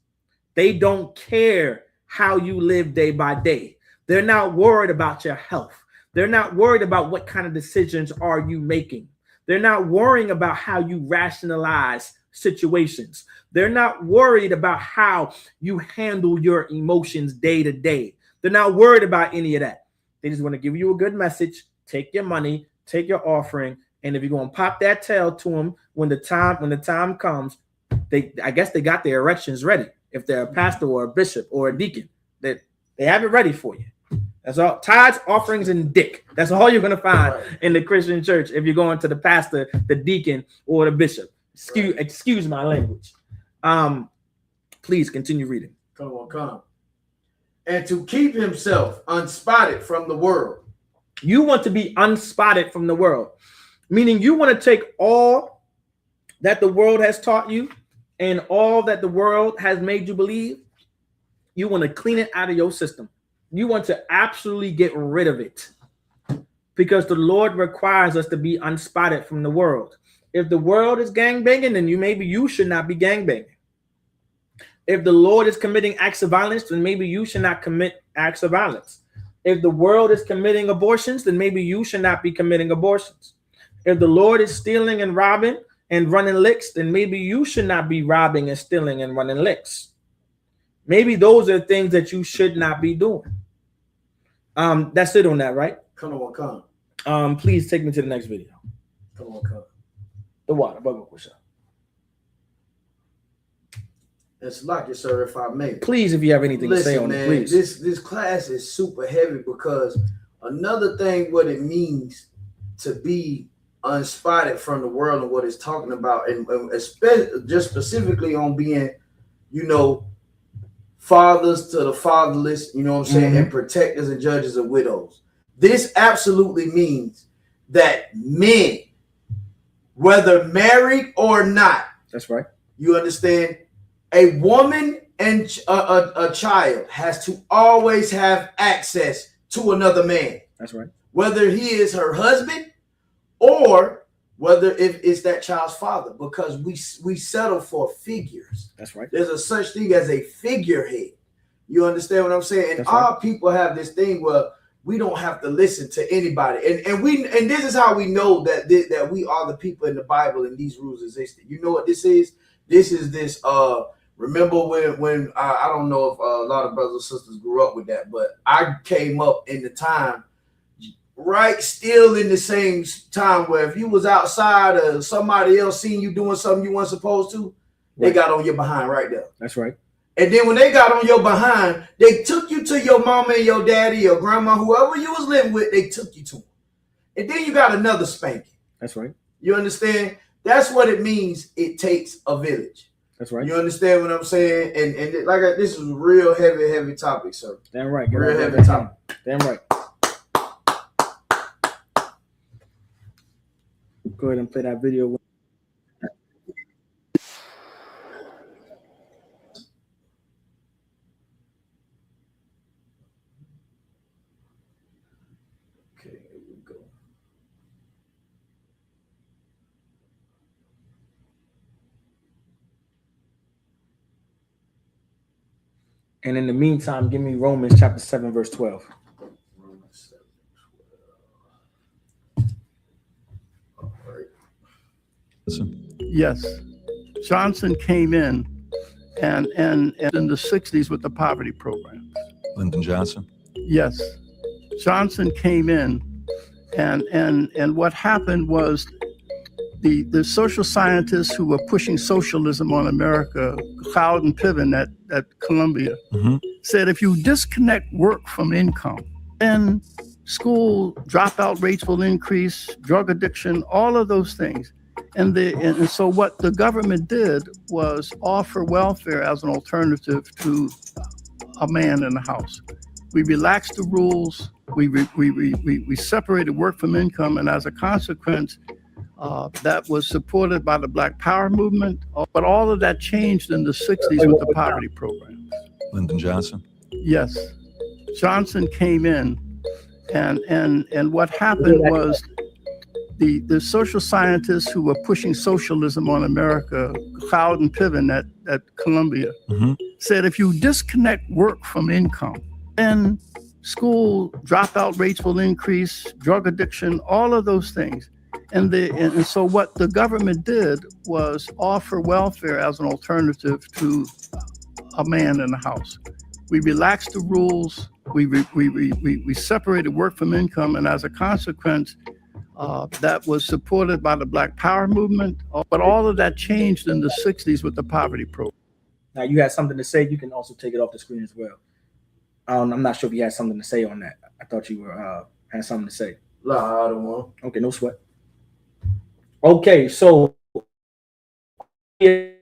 They don't care how you live day by day. They're not worried about your health. They're not worried about what kind of decisions are you making. They're not worrying about how you rationalize situations. They're not worried about how you handle your emotions day to day. They're not worried about any of that. They just want to give you a good message, take your money, take your offering, and if you're going to pop that tail to them when the time comes, I guess they got their erections ready. If they're a pastor or a bishop or a deacon, they have it ready for you. That's all. Tithes, offerings, and dick. That's all you're going to find in the Christian church if you're going to the pastor, the deacon, or the bishop. Excuse my language. Please continue reading. Come. And to keep himself unspotted from the world. You want to be unspotted from the world, meaning you want to take all that the world has taught you and all that the world has made you believe. You want to clean it out of your system. You want to absolutely get rid of it, because the Lord requires us to be unspotted from the world. If the world is gangbanging, then maybe you should not be gangbanging. If the Lord is committing acts of violence, then maybe you should not commit acts of violence. If the world is committing abortions, then maybe you should not be committing abortions. If the Lord is stealing and robbing and running licks, then maybe you should not be robbing and stealing and running licks. Maybe those are things that you should not be doing. That's it on that, right? Come. Please take me to the next video. Come. The water, bubble push up. It's like it, sir, if I may. Please, if you have anything to say on man, it, please. This class is super heavy because another thing, what it means to be unspotted from the world and what it's talking about, and especially just specifically on being, fathers to the fatherless, you know what I'm saying, and protectors and judges of widows. This absolutely means that men, whether married or not, that's right. You understand? A woman and a child has to always have access to another man. That's right. Whether he is her husband or whether if it's that child's father, because we settle for figures. That's right. There's a such thing as a figurehead. You understand what I'm saying? And our people have this thing where we don't have to listen to anybody. And this is how we know that we are the people in the Bible and these rules existed. You know what this is? This is this remember when I don't know if a lot of brothers and sisters grew up with that, but I came up in the time still in the same time where if you was outside or somebody else seen you doing something you weren't supposed to, they got on your behind right there. That's right. And then when they got on your behind, they took you to your mama and your daddy, your grandma, whoever you was living with, they took you to them. And then you got another spanking. That's right. You understand? That's what it means. It takes a village. That's right. You understand what I'm saying? And like this is a real heavy topic, sir. Damn right. Real heavy topic. Damn right. Go ahead and play that video. Okay, here we go. And in the meantime, give me Romans chapter 7, verse 12. Romans 7:12. All right. Yes. Johnson came in and in the 60s with the poverty program. Lyndon Johnson? Yes. Johnson came in and what happened was the social scientists who were pushing socialism on America, Cloud and Piven at Columbia, said if you disconnect work from income, then school dropout rates will increase, drug addiction, all of those things. And so what the government did was offer welfare as an alternative to a man in the house. We relaxed the rules. We separated work from income, and as a consequence, that was supported by the Black Power movement. But all of that changed in the 60s with the poverty programs. Lyndon Johnson? Yes. Johnson came in and what happened was the social scientists who were pushing socialism on America, Cloud and Piven at Columbia, said if you disconnect work from income, then school dropout rates will increase, drug addiction, all of those things. And so what the government did was offer welfare as an alternative to a man in the house. We relaxed the rules. We separated work from income, and as a consequence, that was supported by the Black Power movement. But all of that changed in the 60s with the poverty program. Now, you had something to say. You can also take it off the screen as well. I'm not sure if you had something to say on that. I thought you were had something to say. Nah, I don't want. Okay, no sweat. Okay, so let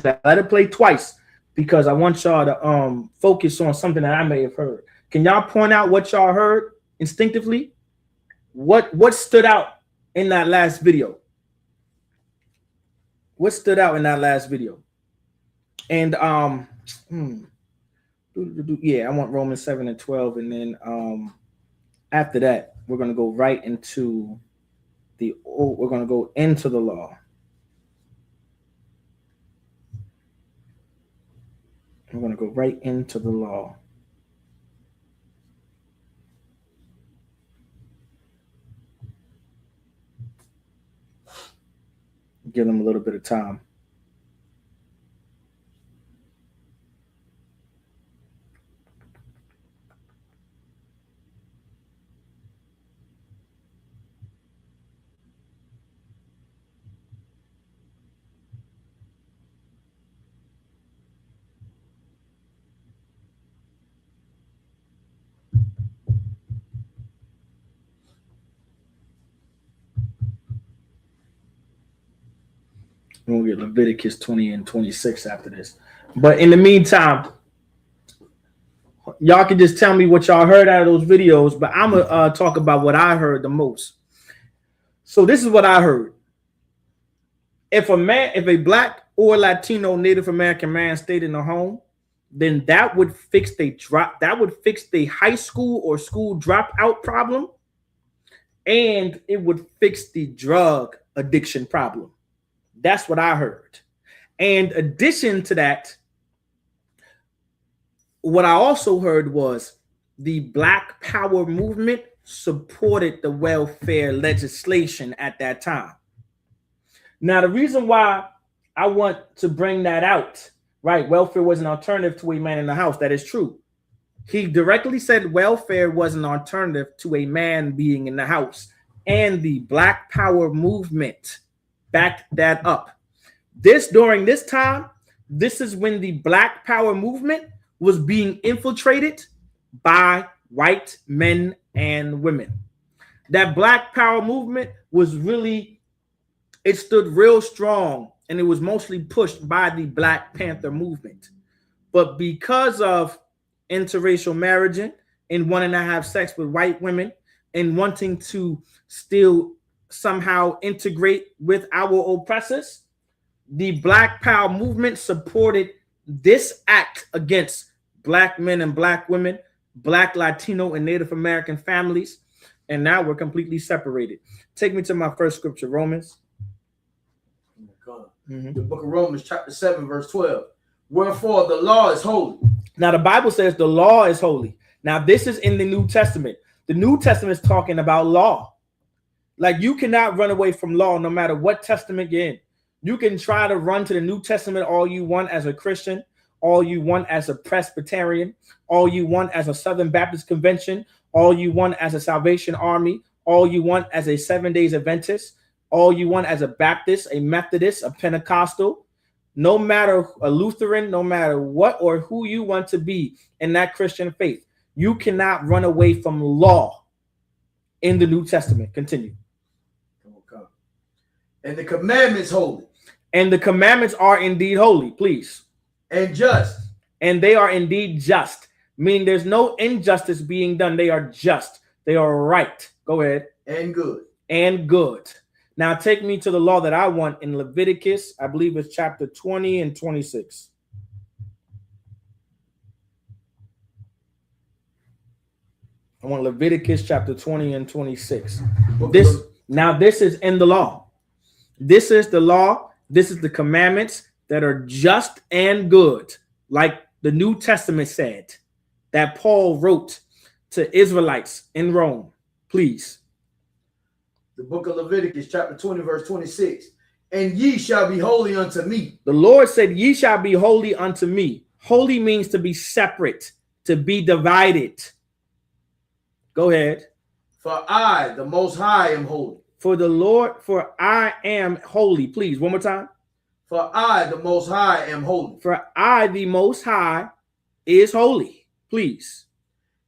it play twice because I want y'all to focus on something that I may have heard. Can y'all point out what y'all heard instinctively? What stood out in that last video? What stood out in that last video? And yeah, I want Romans 7 and 12, and then after that, we're gonna go right into we're gonna go into the law. We're gonna go right into the law. Give them a little bit of time. We'll get Leviticus 20 and 26 after this. But in the meantime, y'all can just tell me what y'all heard out of those videos, but I'm going to talk about what I heard the most. So this is what I heard. If a black or Latino Native American man stayed in the home, then that would fix the high school or school dropout problem, and it would fix the drug addiction problem. That's what I heard. And addition to that, what I also heard was the Black Power movement supported the welfare legislation at that time. Now, the reason why I want to bring that out, right? Welfare was an alternative to a man in the house. That is true. He directly said welfare was an alternative to a man being in the house. And the Black Power movement backed that up. During this time, this is when the Black Power movement was being infiltrated by white men and women. That Black Power movement was it stood real strong, and it was mostly pushed by the Black Panther movement. But because of interracial marriage and wanting to have sex with white women and wanting to still somehow integrate with our oppressors, the Black Power movement supported this act against Black men and Black women, Black, Latino, and Native American families. And now we're completely separated. Take me to my first scripture, Romans. The book of Romans, chapter 7, verse 12. Wherefore the law is holy. Now the Bible says the law is holy. Now this is in the New Testament. The New Testament is talking about law. Like, you cannot run away from law no matter what testament you're in. You can try to run to the New Testament all you want as a Christian, all you want as a Presbyterian, all you want as a Southern Baptist Convention, all you want as a Salvation Army, all you want as a 7 Days Adventist, all you want as a Baptist, a Methodist, a Pentecostal, no matter a Lutheran, no matter what or who you want to be in that Christian faith. You cannot run away from law in the New Testament. Continue. Okay. And the commandments holy. And the commandments are indeed holy, please. And just. And they are indeed just, meaning there's no injustice being done. They are just. They are right. Go ahead. And good. And good. Now take me to the law that I want in Leviticus. I believe it's chapter 20 and 26. I want Leviticus chapter 20 and 26. This is in the law. This is the law. This is the commandments that are just and good, like the New Testament said, that Paul wrote to Israelites in Rome. Please. The book of Leviticus, chapter 20, verse 26. And ye shall be holy unto me. The Lord said, ye shall be holy unto me. Holy means to be separate, to be divided. Go ahead. For I, the Most High, am holy. For I am holy. Please, one more time. For I, the Most High, am holy. For I, the Most High, is holy. Please.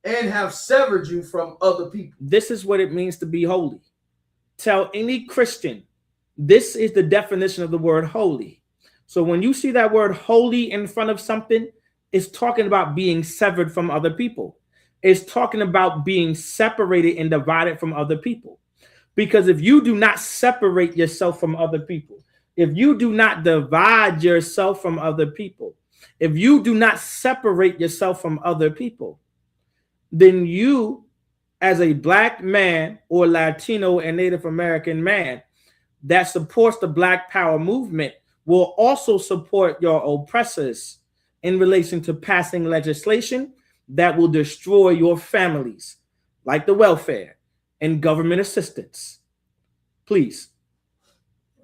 And have severed you from other people. This is what it means to be holy. Tell any Christian, this is the definition of the word holy. So when you see that word holy in front of something, it's talking about being severed from other people. It's talking about being separated and divided from other people. Because if you do not separate yourself from other people, if you do not divide yourself from other people, if you do not separate yourself from other people, then you, as a Black man or Latino and Native American man that supports the Black Power movement, will also support your oppressors in relation to passing legislation that will destroy your families, like the welfare and government assistance. Please.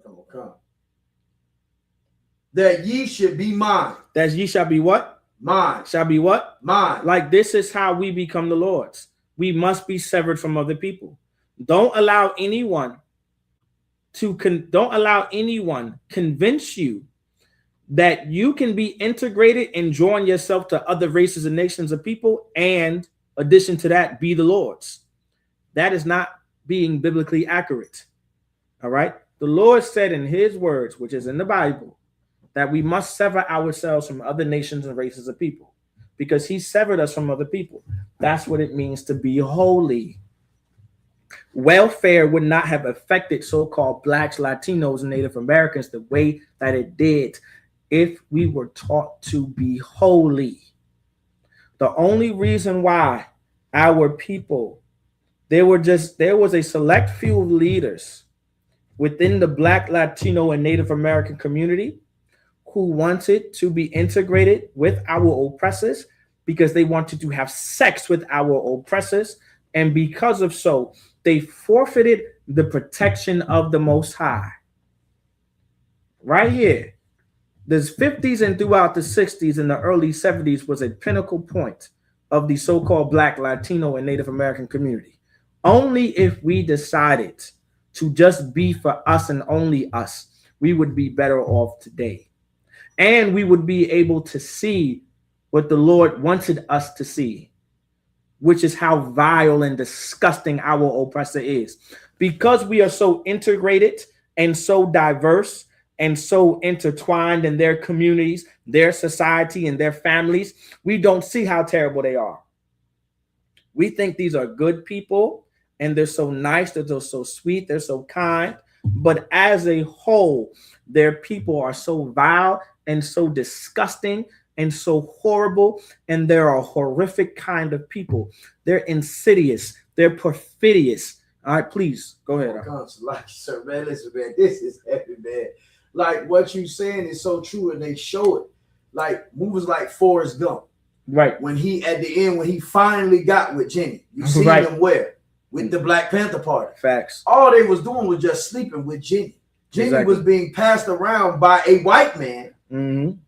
Okay. That ye should be mine. That ye shall be what? Mine. Shall be what? Mine. Like, this is how we become the Lord's. We must be severed from other people. Don't allow anyone convince you that you can be integrated and join yourself to other races and nations of people, and addition to that, be the Lord's. That is not being biblically accurate. All right. The Lord said in his words, which is in the Bible, that we must sever ourselves from other nations and races of people because he severed us from other people. That's what it means to be holy. Welfare would not have affected so-called blacks, Latinos, and Native Americans the way that it did if we were taught to be holy. The only reason why our people, there was a select few leaders within the Black, Latino, and Native American community who wanted to be integrated with our oppressors because they wanted to have sex with our oppressors. And because of so, they forfeited the protection of the Most High. Right here, the 50s and throughout the 60s and the early 70s was a pinnacle point of the so-called Black, Latino, and Native American community. Only if we decided to just be for us and only us, we would be better off today. And we would be able to see what the Lord wanted us to see, which is how vile and disgusting our oppressor is. Because we are so integrated and so diverse and so intertwined in their communities, their society, and their families, we don't see how terrible they are. We think these are good people, and they're so nice, they're so sweet, they're so kind. But as a whole, their people are so vile and so disgusting and so horrible, and they're a horrific kind of people. They're insidious. They're perfidious. All right, please go ahead. Like, sir, man, listen, man, this is heavy, man. Like what you saying is so true, and they show it. Like movies like Forrest Gump, right? When he at the end, when he finally got with Jenny, you see him where with the Black Panther Party. Facts. All they was doing was just sleeping with Jenny. Jenny was being passed around by a white man.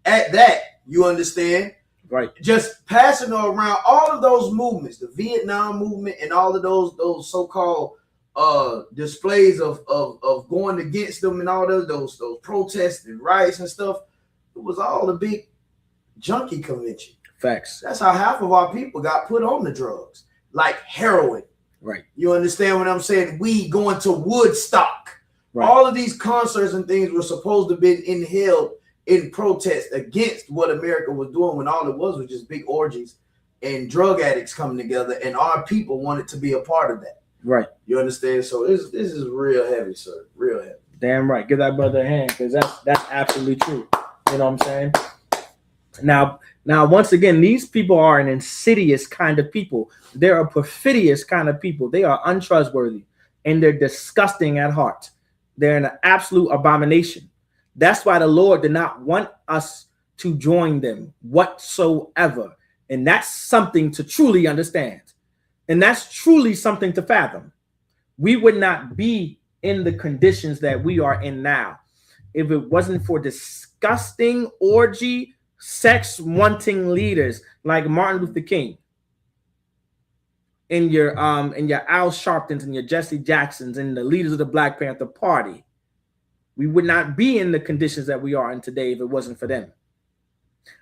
At that, you understand? Right. Just passing her around. All of those movements, the Vietnam movement, and all of those so-called displays of going against them, and all those protests and riots and stuff. It was all a big junkie convention. Facts. That's how half of our people got put on the drugs, like heroin. Right. You understand what I'm saying? We going to Woodstock. Right. All of these concerts and things were supposed to be held in protest against what America was doing, when all it was just big orgies and drug addicts coming together, and our people wanted to be a part of that. Right. You understand? So this is real heavy, sir. Real heavy. Damn right. Give that brother a hand, because that's absolutely true. You know what I'm saying? Now, once again, these people are an insidious kind of people. They're a perfidious kind of people. They are untrustworthy, and they're disgusting at heart. They're an absolute abomination. That's why the Lord did not want us to join them whatsoever. And that's something to truly understand. And that's truly something to fathom. We would not be in the conditions that we are in now if it wasn't for disgusting orgy, sex-wanting leaders like Martin Luther King, and your Al Sharptons and your Jesse Jacksons and the leaders of the Black Panther Party. We would not be in the conditions that we are in today if it wasn't for them.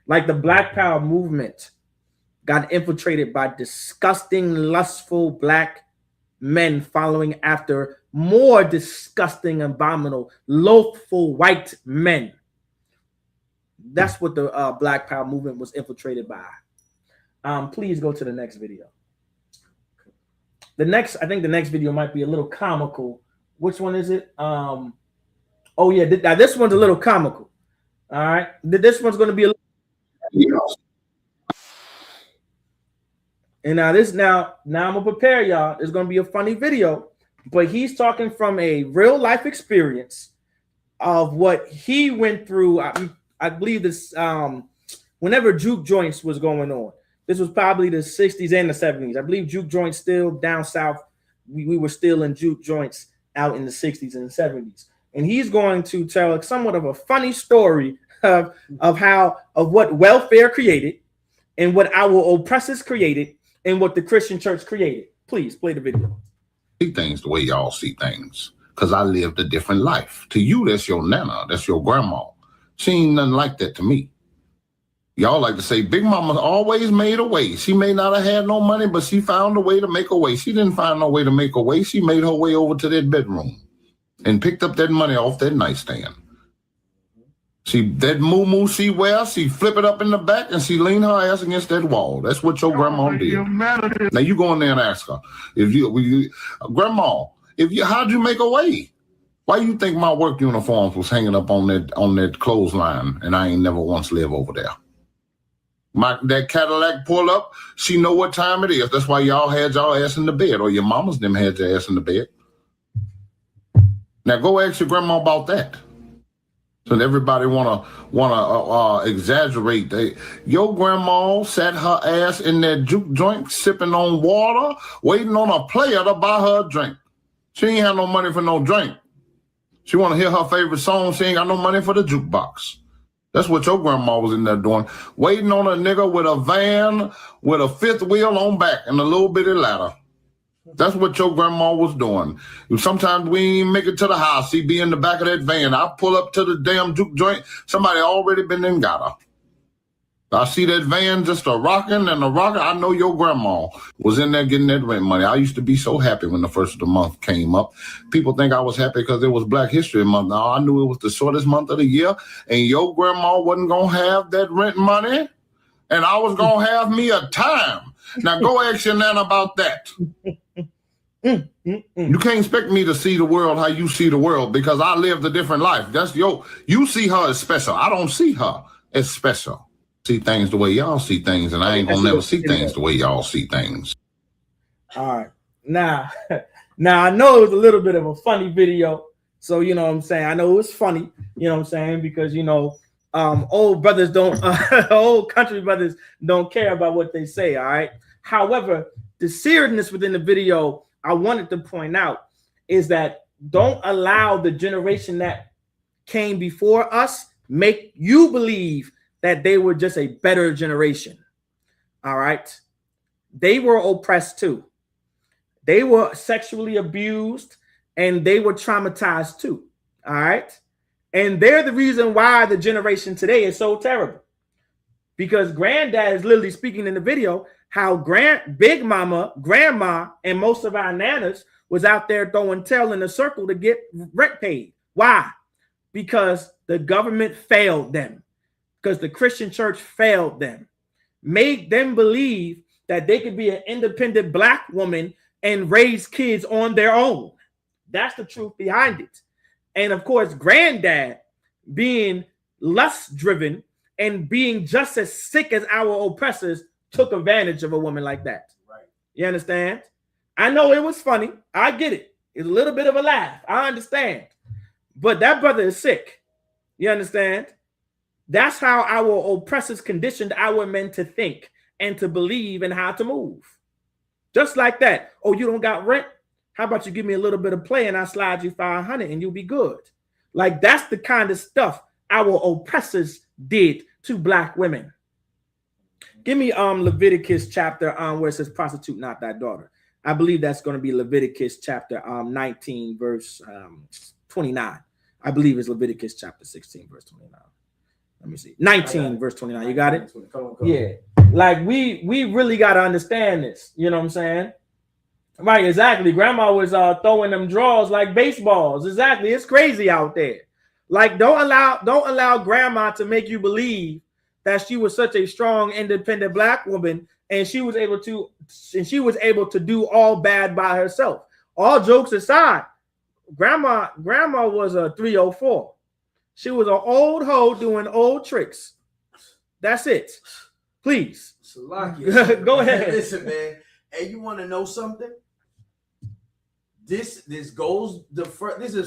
Like the Black Power movement got infiltrated by disgusting, lustful Black men following after more disgusting, abominable, loathful white men. That's what the Black Power movement was infiltrated by. Please go to the next video. I think the next video might be a little comical. Which one is it? Oh yeah, now this one's a little comical. All right, this one's going to be a little. And now I'm gonna prepare y'all. It's going to be a funny video, but he's talking from a real life experience of what he went through. I believe this whenever juke joints was going on. This was probably the 60s and the 70s. I believe juke joints still down south. We were still in juke joints out in the 60s and 70s. And he's going to tell somewhat of a funny story of what welfare created and what our oppressors created and what the Christian church created. Please play the video. See things the way y'all see things, because I lived a different life. To you, that's your nana, that's your grandma. She ain't nothing like that to me. Y'all like to say Big Mama always made a way. She may not have had no money, but she found a way to make a way. She didn't find no way to make a way. She made her way over to that bedroom. and picked up that money off that nightstand. She, that moo she wears, she flip it up in the back and she lean her ass against that wall. That's what your grandma did. Now you go in there and ask her, Grandma, how'd you make away? Why you think my work uniforms was hanging up on that clothesline and I ain't never once lived over there? That Cadillac pull up, she know what time it is. That's why y'all had y'all ass in the bed, or your mamas them had your ass in the bed. Now go ask your grandma about that. So everybody wanna exaggerate. Your grandma sat her ass in that juke joint, sipping on water, waiting on a player to buy her a drink. She ain't have no money for no drink. She want to hear her favorite song. She ain't got no money for the jukebox. That's what your grandma was in there doing, waiting on a nigga with a van with a fifth wheel on back and a little bitty ladder. That's what your grandma was doing. Sometimes we ain't even make it to the house. She'd be in the back of that van. I pull up to the damn juke joint. Somebody already been and got her. I see that van just a rocking and a rocking. I know your grandma was in there getting that rent money. I used to be so happy when the first of the month came up. People think I was happy because it was Black History Month. Now, I knew it was the shortest month of the year, and your grandma wasn't going to have that rent money, and I was going to have me a time. Now, go ask your nana about that. You can't expect me to see the world how you see the world because I lived a different life. You see her as special. I don't see her as special. See things the way y'all see things, and I ain't gonna never see things the way y'all see things. All right. Now I know it was a little bit of a funny video. So, you know what I'm saying? I know it was funny, you know what I'm saying? Because, you know, old brothers don't, old country brothers don't care about what they say, all right? However, the seriousness within the video I wanted to point out is that don't allow the generation that came before us make you believe that they were just a better generation. All right. They were oppressed too. They were sexually abused and they were traumatized too. All right. And they're the reason why the generation today is so terrible. Because granddad is literally speaking in the video how big mama, grandma, and most of our nanas was out there throwing tail in a circle to get rent paid. Why? Because the government failed them. Because the Christian church failed them, made them believe that they could be an independent Black woman and raise kids on their own. That's the truth behind it. And of course, granddad being lust driven and being just as sick as our oppressors took advantage of a woman like that. Right. You understand? I know it was funny. I get it. It's a little bit of a laugh. I understand. But that brother is sick. You understand? That's how our oppressors conditioned our men to think and to believe and how to move. Just like that. Oh, you don't got rent? How about you give me a little bit of play and I slide you 500 and you'll be good. Like that's the kind of stuff our oppressors did to Black women. Give me Leviticus chapter where it says prostitute not thy daughter. I believe that's going to be Leviticus chapter 19 verse 29. I believe it's Leviticus chapter 16 verse 29. Let me see. 19 verse 29. You got it? Come on. Yeah. Like we really got to understand this. You know what I'm saying? Right, exactly. Grandma was throwing them draws like baseballs. Exactly. It's crazy out there. Like don't allow grandma to make you believe that she was such a strong, independent Black woman and she was able to do all bad by herself. All jokes aside, grandma was a 304. She was an old hoe doing old tricks. That's it. Please. Go ahead. Listen, man. And you want to know something? This is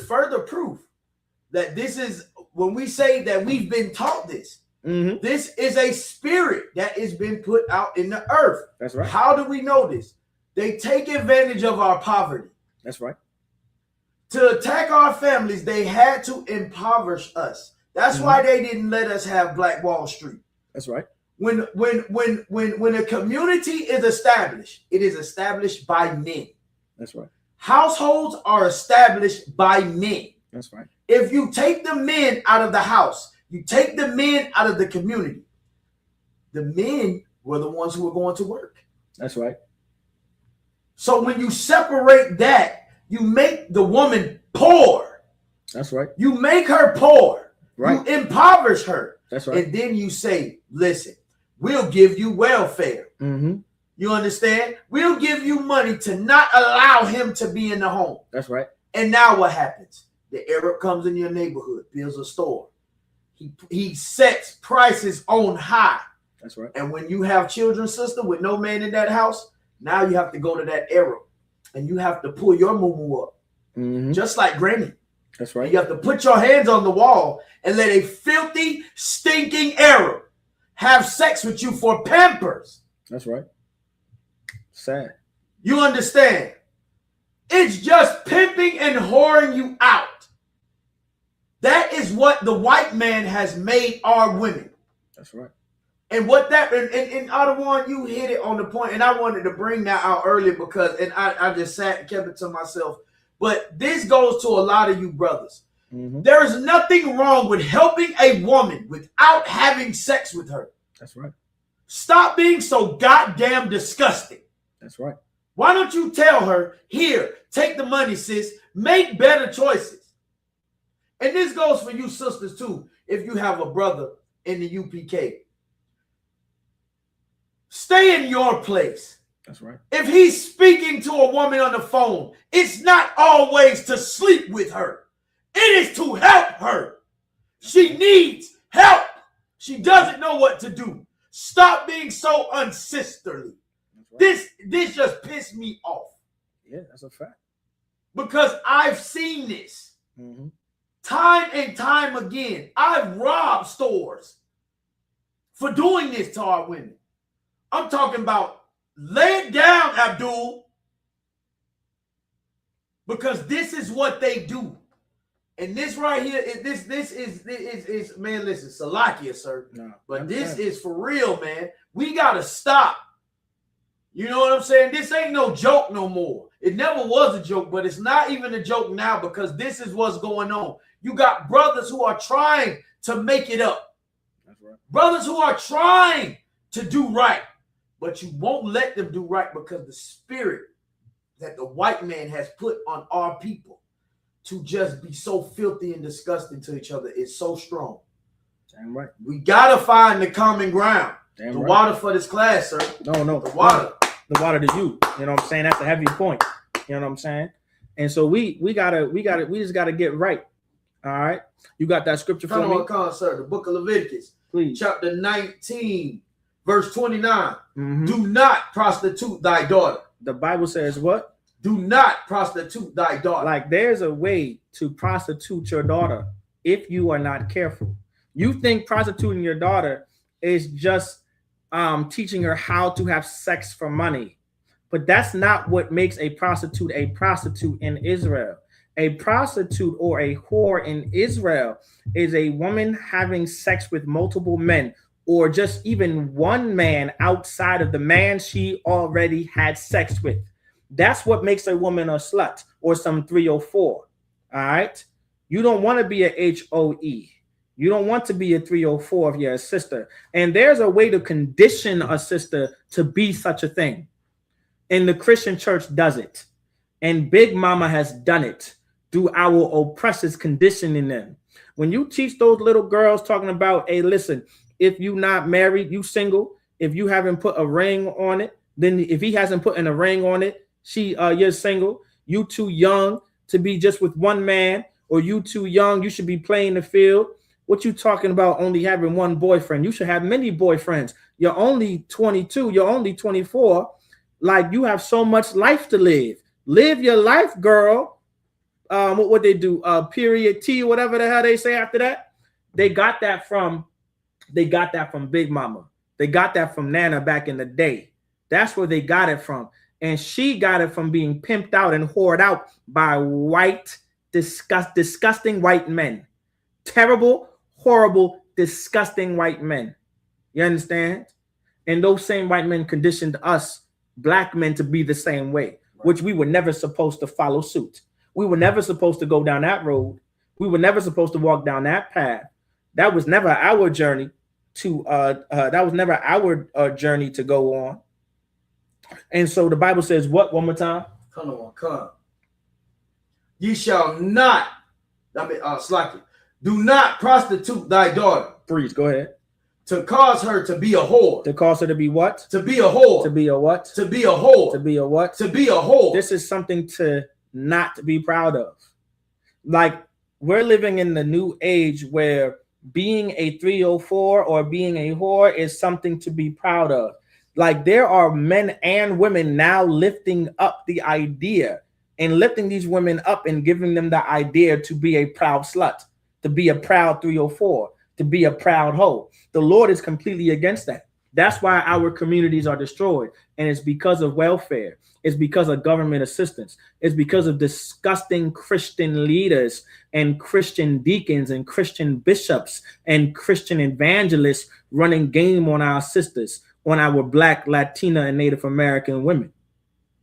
further proof that this is when we say that we've been taught this. Mm-hmm. This is a spirit that has been put out in the earth. That's right. How do we know this? They take advantage of our poverty. That's right. To attack our families, they had to impoverish us. That's why they didn't let us have Black Wall Street. That's right. When a community is established, it is established by men. That's right. Households are established by men. That's right. If you take the men out of the house, you take the men out of the community, the men were the ones who were going to work. That's right. So when you separate that, you make the woman poor. That's right. You make her poor. Right. You impoverish her. That's right. And then you say, listen, we'll give you welfare. Mm-hmm. You understand? We'll give you money to not allow him to be in the home. That's right. And now what happens? The Arab comes in your neighborhood, builds a store. He sets prices on high. That's right. And when you have children, sister, with no man in that house, now you have to go to that Arab and you have to pull your moo up. Mm-hmm. Just like granny. That's right. You have to put your hands on the wall and let a filthy, stinking Arab have sex with you for Pampers. That's right. Sad. You understand? It's just pimping and whoring you out. That is what the white man has made our women. That's right. And what that, and Ottawa, you hit it on the point, and I wanted to bring that out earlier because, and I just sat and kept it to myself. But this goes to a lot of you brothers. Mm-hmm. There is nothing wrong with helping a woman without having sex with her. That's right. Stop being so goddamn disgusting. That's right. Why don't you tell her, here, take the money, sis, make better choices. And this goes for you sisters too, if you have a brother in the UPK. Stay in your place. That's right. If he's speaking to a woman on the phone, it's not always to sleep with her. It is to help her. She needs help. She doesn't know what to do. Stop being so unsisterly. Right. This just pissed me off. Yeah, that's a fact. Because I've seen this time and time again. I've robbed stores for doing this to our women. I'm talking about lay it down, Abdul. Because this is what they do. And this right here, this is man, listen, Salakia, sir. No, but this is for real, man. We gotta stop. You know what I'm saying? This ain't no joke no more. It never was a joke, but it's not even a joke now because this is what's going on. You got brothers who are trying to make it up. That's right. Brothers who are trying to do right, but you won't let them do right because the spirit that the white man has put on our people to just be so filthy and disgusting to each other is so strong. Damn right. We gotta find the common ground. Damn the right. water for this class, sir. No, the water. The water to you. You know what I'm saying? That's a heavy point. You know what I'm saying? And so we just gotta get right. All right. You got that scripture for me? Come on, sir. The book of Leviticus, please. Chapter 19, verse 29. Do not prostitute thy daughter. The Bible says what? Do not prostitute thy daughter. Like there's a way to prostitute your daughter if you are not careful. You think prostituting your daughter is just teaching her how to have sex for money. But that's not what makes a prostitute in Israel. A prostitute or a whore in Israel is a woman having sex with multiple men or just even one man outside of the man she already had sex with. That's what makes a woman a slut or some 304. All right. You don't want to be a HOE. You don't want to be a 304 if you're a sister. And there's a way to condition a sister to be such a thing. And the Christian church does it. And Big Mama has done it through our oppressors conditioning them. When you teach those little girls talking about, hey, listen, if you not married, you single. If you haven't put a ring on it, then if he hasn't put in a ring on it, you're single. You too young to be just with one man, or you too young, you should be playing the field. What you talking about only having one boyfriend? You should have many boyfriends. You're only 22. You're only 24. Like you have so much life to live. Live your life, girl. What they do? Period T, whatever the hell they say after that. They got that from Big Mama. They got that from Nana back in the day. That's where they got it from. And she got it from being pimped out and whored out by white, disgusting white men. Terrible, horrible, disgusting white men. You understand? And those same white men conditioned us, black men, to be the same way, which we were never supposed to follow suit. We were never supposed to go down that road. We were never supposed to walk down that path. That was never our journey to journey to go on. And so the Bible says what? One more time. Come on, come. Ye shall not Slacky. Do not prostitute thy daughter. Freeze, go ahead. To cause her to be a whore. To cause her to be what? To be a whore. To be a what? To be a whore. To be a what? To be a whore. This is something to not be proud of. Like, we're living in the new age where being a 304 or being a whore is something to be proud of. Like, there are men and women now lifting up the idea and lifting these women up and giving them the idea to be a proud slut, to be a proud 304, to be a proud hoe. The Lord is completely against that. That's why our communities are destroyed. And it's because of welfare. It's because of government assistance. It's because of disgusting Christian leaders and Christian deacons and Christian bishops and Christian evangelists running game on our sisters, on our Black, Latina, and Native American women.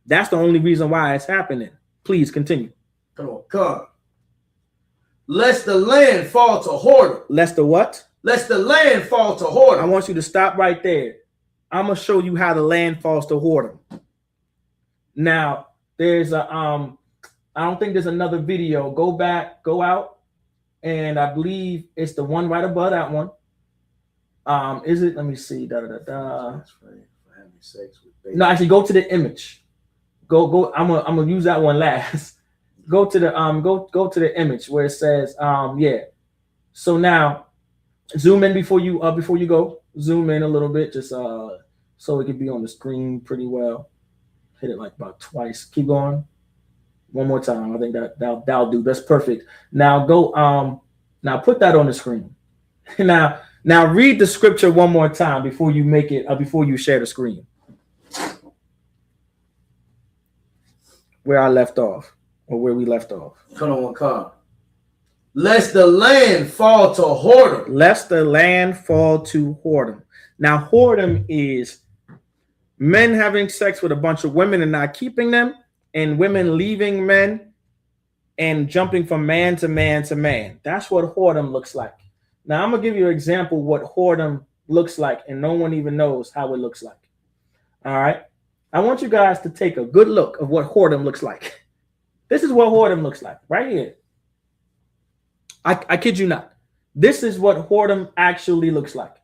That's the only reason why it's happening. Please continue. Come. Lest the land fall to whoredom. Lest the what? Lest the land fall to whoredom. I want you to stop right there. I'm gonna show you how the land falls to whoredom. Now, there's a I don't think there's another video. Go back, go out, and I believe it's the one right above that one. Is it? Let me see. No, actually, go to the image. Go. I'm gonna use that one last. Go to the go to the image where it says yeah. So now, zoom in before you go. Zoom in a little bit, just so it can be on the screen pretty well. Hit it like about twice. Keep going. One more time. I think that'll do. That's perfect. Now go. Now put that on the screen. Now read the scripture one more time before you make it. Before you share the screen. Where I left off, or where we left off. Come. Lest the land fall to whoredom. Lest the land fall to whoredom. Now, whoredom is men having sex with a bunch of women and not keeping them, and women leaving men and jumping from man to man to man. That's what whoredom looks like. Now, I'm going to give you an example of what whoredom looks like, and no one even knows how it looks like. All right? I want you guys to take a good look of what whoredom looks like. This is what whoredom looks like, right here. I kid you not. This is what whoredom actually looks like.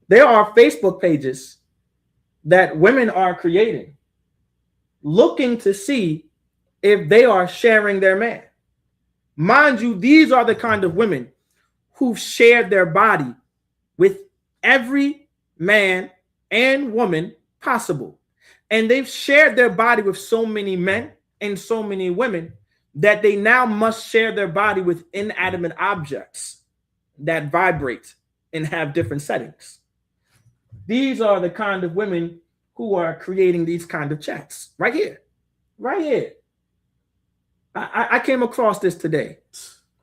There are Facebook pages that women are creating, looking to see if they are sharing their man. Mind you, these are the kind of women who've shared their body with every man and woman possible. And they've shared their body with so many men and so many women that they now must share their body with inanimate objects that vibrate and have different settings. These are the kind of women who are creating these kind of chats right here. I came across this today.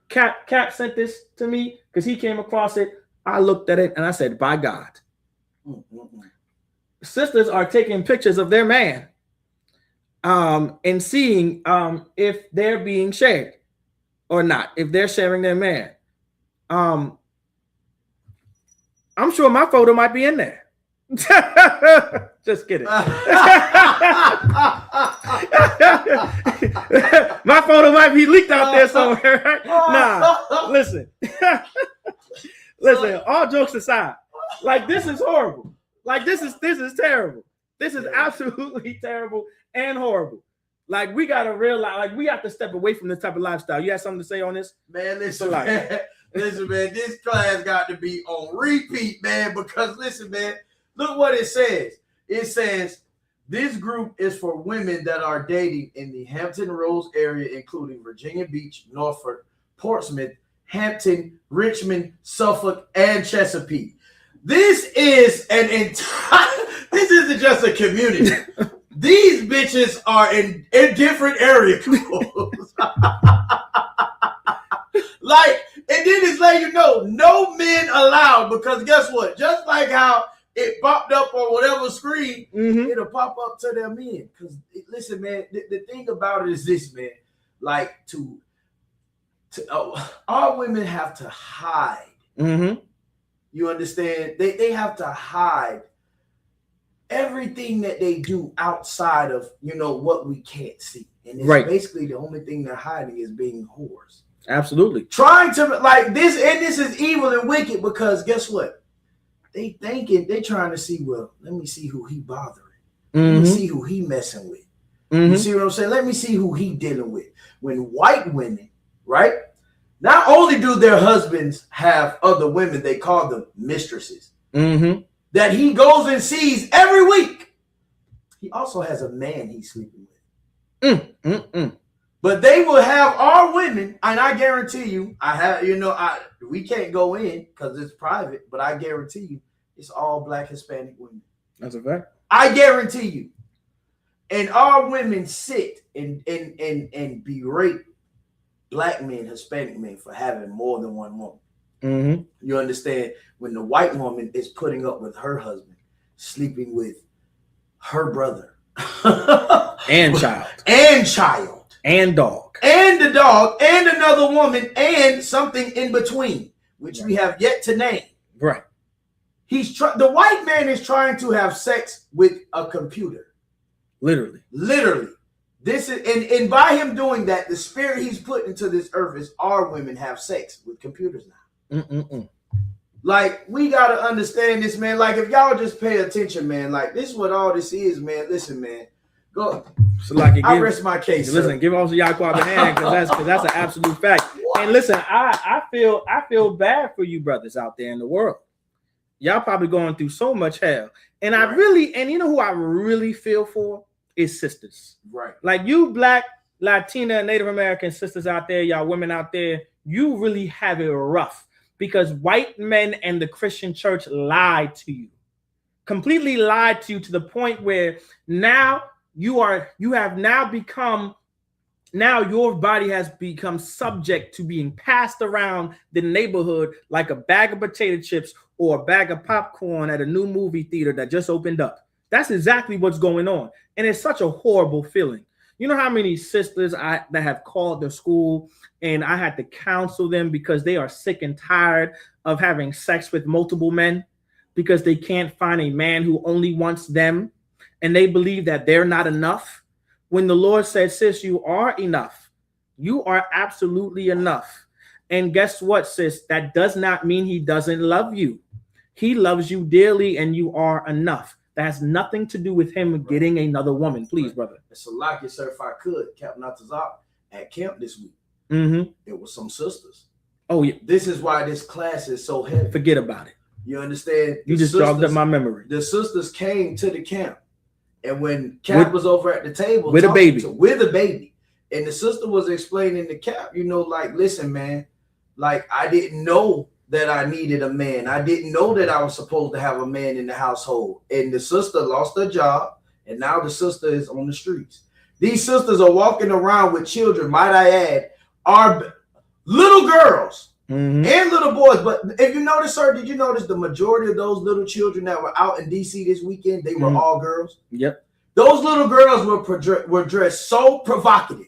Cap sent this to me because he came across it. I looked at it and I said, by God. Sisters are taking pictures of their man and seeing if they're being shared or not, if they're sharing their man. I'm sure my photo might be in there. Just kidding. My photo might be leaked out there somewhere. Right? Nah, listen. Listen, all jokes aside, like, this is horrible. Like, this is terrible. This is absolutely terrible and horrible. Like, we gotta realize, like, we have to step away from this type of lifestyle. You have something to say on this? Man, listen, man. Listen, man, this class got to be on repeat, man, because listen, man, look what it says. It says this group is for women that are dating in the Hampton Roads area, including Virginia Beach, Norfolk, Portsmouth, Hampton, Richmond, Suffolk, and Chesapeake. This is an entire, this isn't just a community. These bitches are in different area codes. Like, and then it's letting you know, no men allowed, because guess what? Just like how it popped up on whatever screen, it'll pop up to their men. Because listen, man, the thing about it is this, man. Like, our women have to hide. You understand? They have to hide everything that they do outside of, you know, what we can't see. And it's basically the only thing they're hiding is being whores. Absolutely. Trying to like this, and this is evil and wicked because guess what? They trying to see, well, let me see who he bothering. Let me see who he messing with. You see what I'm saying? Let me see who he dealing with. When white women, right? Not only do their husbands have other women, they call them mistresses, that he goes and sees every week. He also has a man he's sleeping with. But they will have our women, and I guarantee you, we can't go in because it's private, but I guarantee you, it's all Black Hispanic women. That's a fact. I guarantee you. And our women sit and berate Black men, Hispanic men for having more than one woman. You understand? When the white woman is putting up with her husband, sleeping with her brother. And child. And dog. And the dog. And another woman. And something in between, which we have yet to name. Right. The white man is trying to have sex with a computer. Literally. This is and by him doing that, the spirit he's put into this earth is our women have sex with computers now. Like, we gotta understand this, man. Like, if y'all just pay attention, man, like this is what all this is, man. Listen, man. Go. So like, I rest my case. Listen, give also Yaquab a hand because that's an absolute fact. What? And listen, I feel bad for you brothers out there in the world. Y'all probably going through so much hell. And I really, and you know who I really feel for is sisters. Right. Like you Black, Latina, Native American sisters out there, y'all women out there, you really have it rough because white men and the Christian church lied to you. Completely lied to you to the point where now your body has become subject to being passed around the neighborhood like a bag of potato chips or a bag of popcorn at a new movie theater that just opened up. That's exactly what's going on. And it's such a horrible feeling. You know how many sisters that have called the school and I had to counsel them because they are sick and tired of having sex with multiple men because they can't find a man who only wants them and they believe that they're not enough. When the Lord said, sis, you are enough. You are absolutely enough. And guess what, sis? That does not mean he doesn't love you. He loves you dearly and you are enough. That has nothing to do with him getting another woman. Please, brother. So like it, sir, if I could, Captain Atazak at camp this week. It was some sisters. Oh, yeah. This is why this class is so heavy. Forget about it. You understand? You just jogged up my memory. The sisters came to the camp. And when Cap was over at the table with a baby, and the sister was explaining to Cap, like, listen, man, like I didn't know that I needed a man. I didn't know that I was supposed to have a man in the household. And the sister lost her job, and now the sister is on the streets. These sisters are walking around with children, might I add, are little girls and little boys. But if you notice, sir, did you notice the majority of those little children that were out in D.C. this weekend, they were all girls? Yep. Those little girls were dressed so provocative.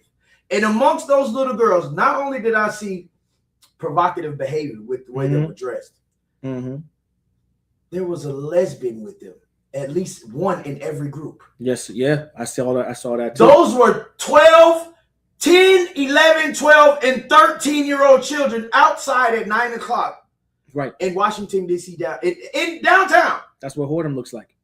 And amongst those little girls, not only did I see provocative behavior with the way they were dressed, there was a lesbian with them. At least one in every group. Yes, yeah, I saw that too. Those were 10, 11, 12, and 13-year-old children outside at 9 o'clock. Right. In Washington, D.C. in downtown. That's what whoredom looks like.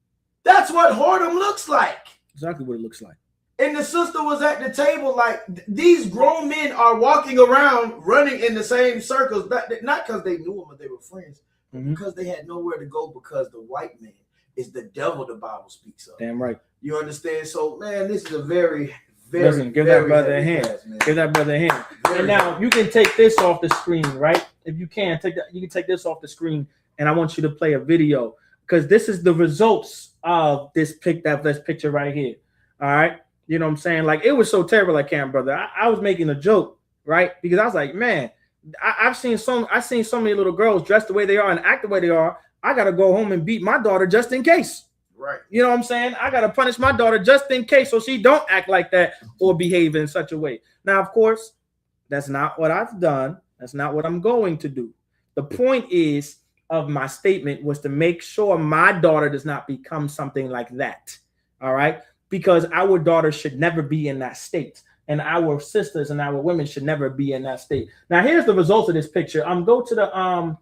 That's what whoredom looks like. Exactly what it looks like. And the sister was at the table like, these grown men are walking around running in the same circles, not because they knew them or they were friends, but because they had nowhere to go because the white man is the devil the Bible speaks of. Damn right. You understand? So, man, this is a very, listen, give that brother a hand. Give that brother a hand. And now you can take this off the screen, right? If you can take that, you can take this off the screen, and I want you to play a video because this is the results of this picture right here. All right, you know what I'm saying? Like it was so terrible, I can't, brother. I was making a joke, right? Because I was like, man, I've seen so many little girls dressed the way they are and act the way they are. I gotta go home and beat my daughter just in case. Right. You know what I'm saying? I gotta punish my daughter just in case so she don't act like that or behave in such a way. Now, of course, that's not what I've done. That's not what I'm going to do. The point of my statement was to make sure my daughter does not become something like that. All right. Because our daughter should never be in that state. and our sisters and our women should never be in that state. Now, here's the results of this picture. Go to the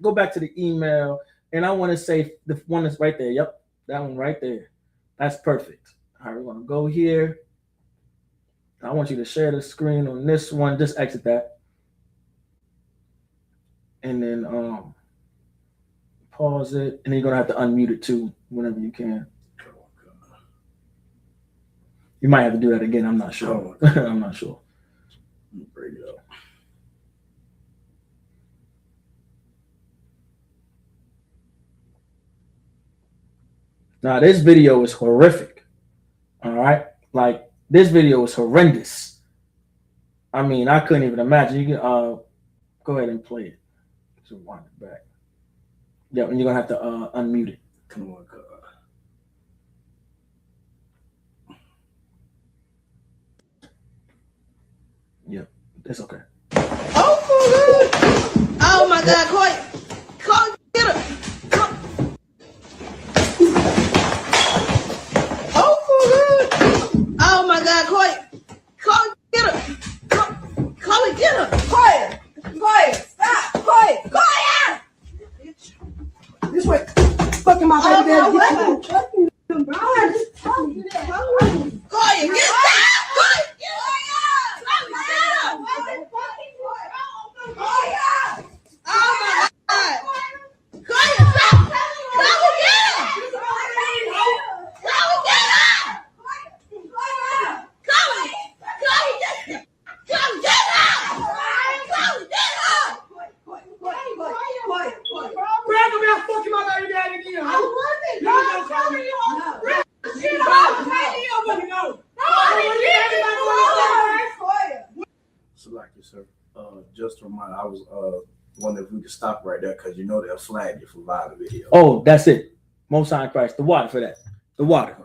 go back to the email, and I want to say the one that's right there. Yep, that one right there. That's perfect. All right, we're gonna go here. I want you to share the screen on this one. Just exit that, and then pause it, and then you're gonna have to unmute it too whenever you can. You might have to do that again. I'm not sure. I'm not sure. Bring it up. Now, this video is horrific. All right. Like, this video is horrendous. I mean, I couldn't even imagine. You can go ahead and play it. So wind it back. Yeah, and you're gonna have to unmute it. Come on, God. Yep, it's okay. Oh my God, Coy, get her. Oh my God, Coy, get her. Coy, get her. Coy, stop. Coy, This way. Fucking my baby daddy. Coy, get her. Just a reminder, I was wondering if we could stop right there because you know they'll flag you for violent video. Oh, that's it. Most High in Christ. The water for that. The water.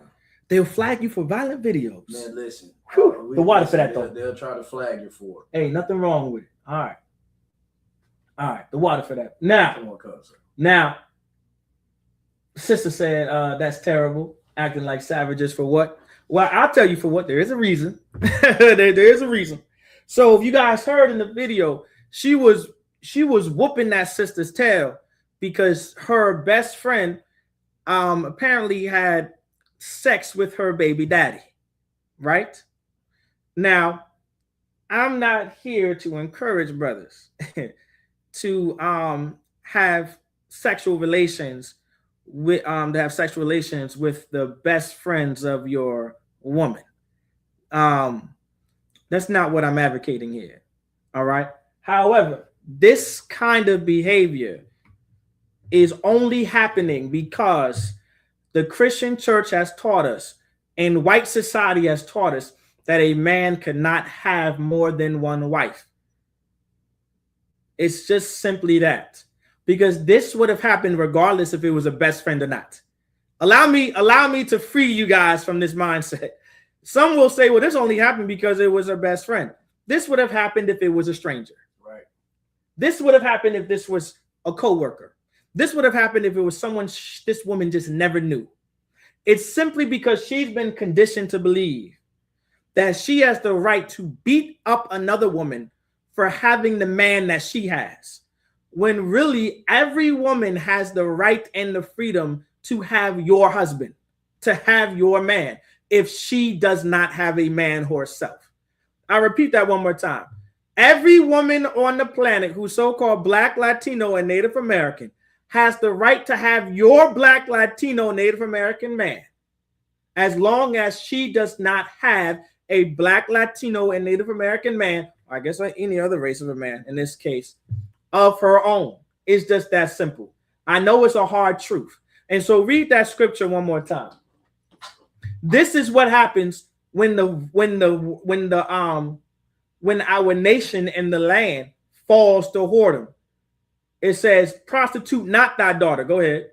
They'll flag you for violent videos. Man, listen. The water for that, though. They'll try to flag you for it. Hey, nothing wrong with it. All right. All right. The water for that. Now, sister said that's terrible. Acting like savages for what? Well, I'll tell you for what. There is a reason. there is a reason. So if you guys heard in the video, she was whooping that sister's tail because her best friend apparently had sex with her baby daddy, right? Now, I'm not here to encourage brothers to have sexual relations with the best friends of your woman. That's not what I'm advocating here. All right. However, this kind of behavior is only happening because the Christian church has taught us and white society has taught us that a man cannot have more than one wife. It's just simply that, because this would have happened regardless if it was a best friend or not. Allow me to free you guys from this mindset. Some will say, well, this only happened because it was her best friend. This would have happened if it was a stranger. Right. This would have happened if this was a coworker. This would have happened if it was someone this woman just never knew. It's simply because she's been conditioned to believe that she has the right to beat up another woman for having the man that she has, when really every woman has the right and the freedom to have your husband, to have your man, if she does not have a man herself. I repeat that one more time. Every woman on the planet who's so-called Black, Latino, and Native American has the right to have your Black, Latino, Native American man, as long as she does not have a Black, Latino, and Native American man, or I guess like any other race of a man in this case, of her own. It's just that simple. I know it's a hard truth. And so read that scripture one more time. This is what happens when our nation and the land falls to whoredom. It says, prostitute not thy daughter. Go ahead.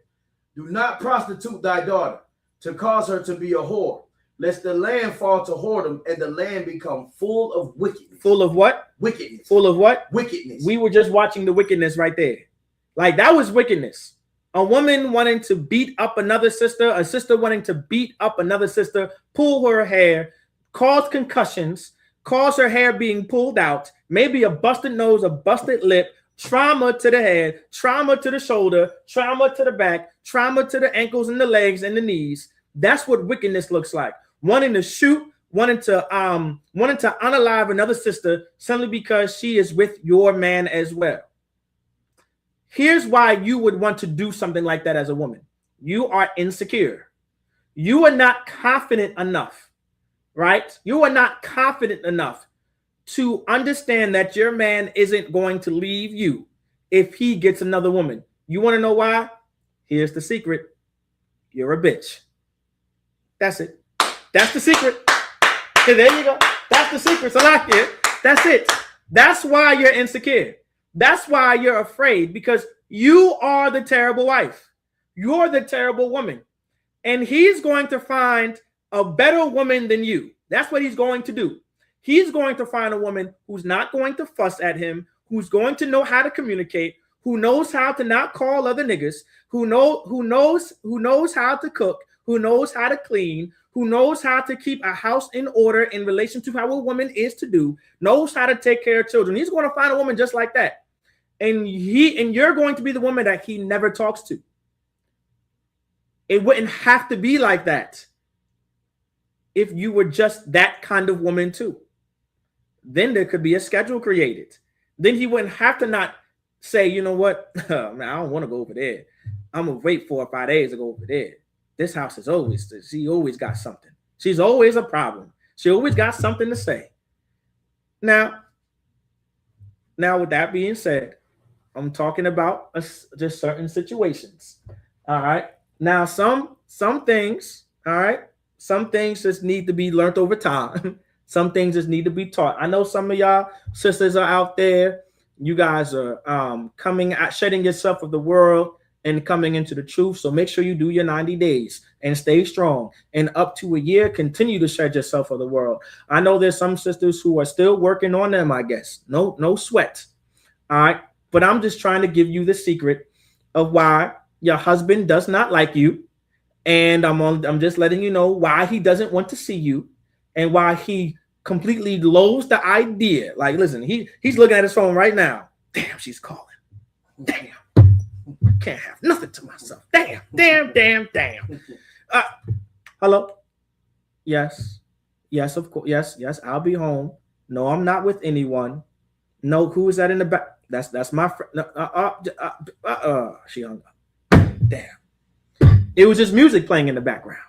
Do not prostitute thy daughter to cause her to be a whore, lest the land fall to whoredom and the land become full of wickedness. Full of what? Wickedness. Full of what? Wickedness. We were just watching the wickedness right there. Like, that was wickedness. A woman wanting to beat up another sister, a sister wanting to beat up another sister, pull her hair, cause concussions, cause her hair being pulled out, maybe a busted nose, a busted lip, trauma to the head, trauma to the shoulder, trauma to the back, trauma to the ankles and the legs and the knees. That's what wickedness looks like. Wanting to shoot, wanting to unalive another sister simply because she is with your man as well. Here's why you would want to do something like that as a woman. You are insecure. You are not confident enough, right? You are not confident enough to understand that your man isn't going to leave you if he gets another woman. You want to know why? Here's the secret. You're a bitch. That's it. That's the secret. Okay, there you go. That's the secret. So like it. That's it. That's why you're insecure. That's why you're afraid, because you are the terrible wife. You're the terrible woman. And he's going to find a better woman than you. That's what he's going to do. He's going to find a woman who's not going to fuss at him, who's going to know how to communicate, who knows how to not call other niggas, who knows how to cook, who knows how to clean, who knows how to keep a house in order in relation to how a woman is to do, knows how to take care of children. He's going to find a woman just like that. And you're going to be the woman that he never talks to. It wouldn't have to be like that if you were just that kind of woman too. Then there could be a schedule created. Then he wouldn't have to not say, you know what, man, I don't want to go over there. I'm going to wait 4 or 5 days to go over there. This house is she always got something. She's always a problem. She always got something to say. Now with that being said, I'm talking about just certain situations. All right. Now, some things, all right, some things just need to be learned over time. Some things just need to be taught. I know some of y'all sisters are out there. You guys are coming out, shedding yourself of the world and coming into the truth. So make sure you do your 90 days and stay strong. And up to a year, continue to shed yourself of the world. I know there's some sisters who are still working on them, I guess. No sweat. All right. But I'm just trying to give you the secret of why your husband does not like you. And I'm just letting you know why he doesn't want to see you and why he completely loathes the idea. Like, listen, he's looking at his phone right now. Damn, she's calling. Damn. Can't have nothing to myself. Damn. Hello? Yes, of course. Yes, I'll be home. No, I'm not with anyone. No, who is that in the back? That's my friend. She hung up. Damn. It was just music playing in the background.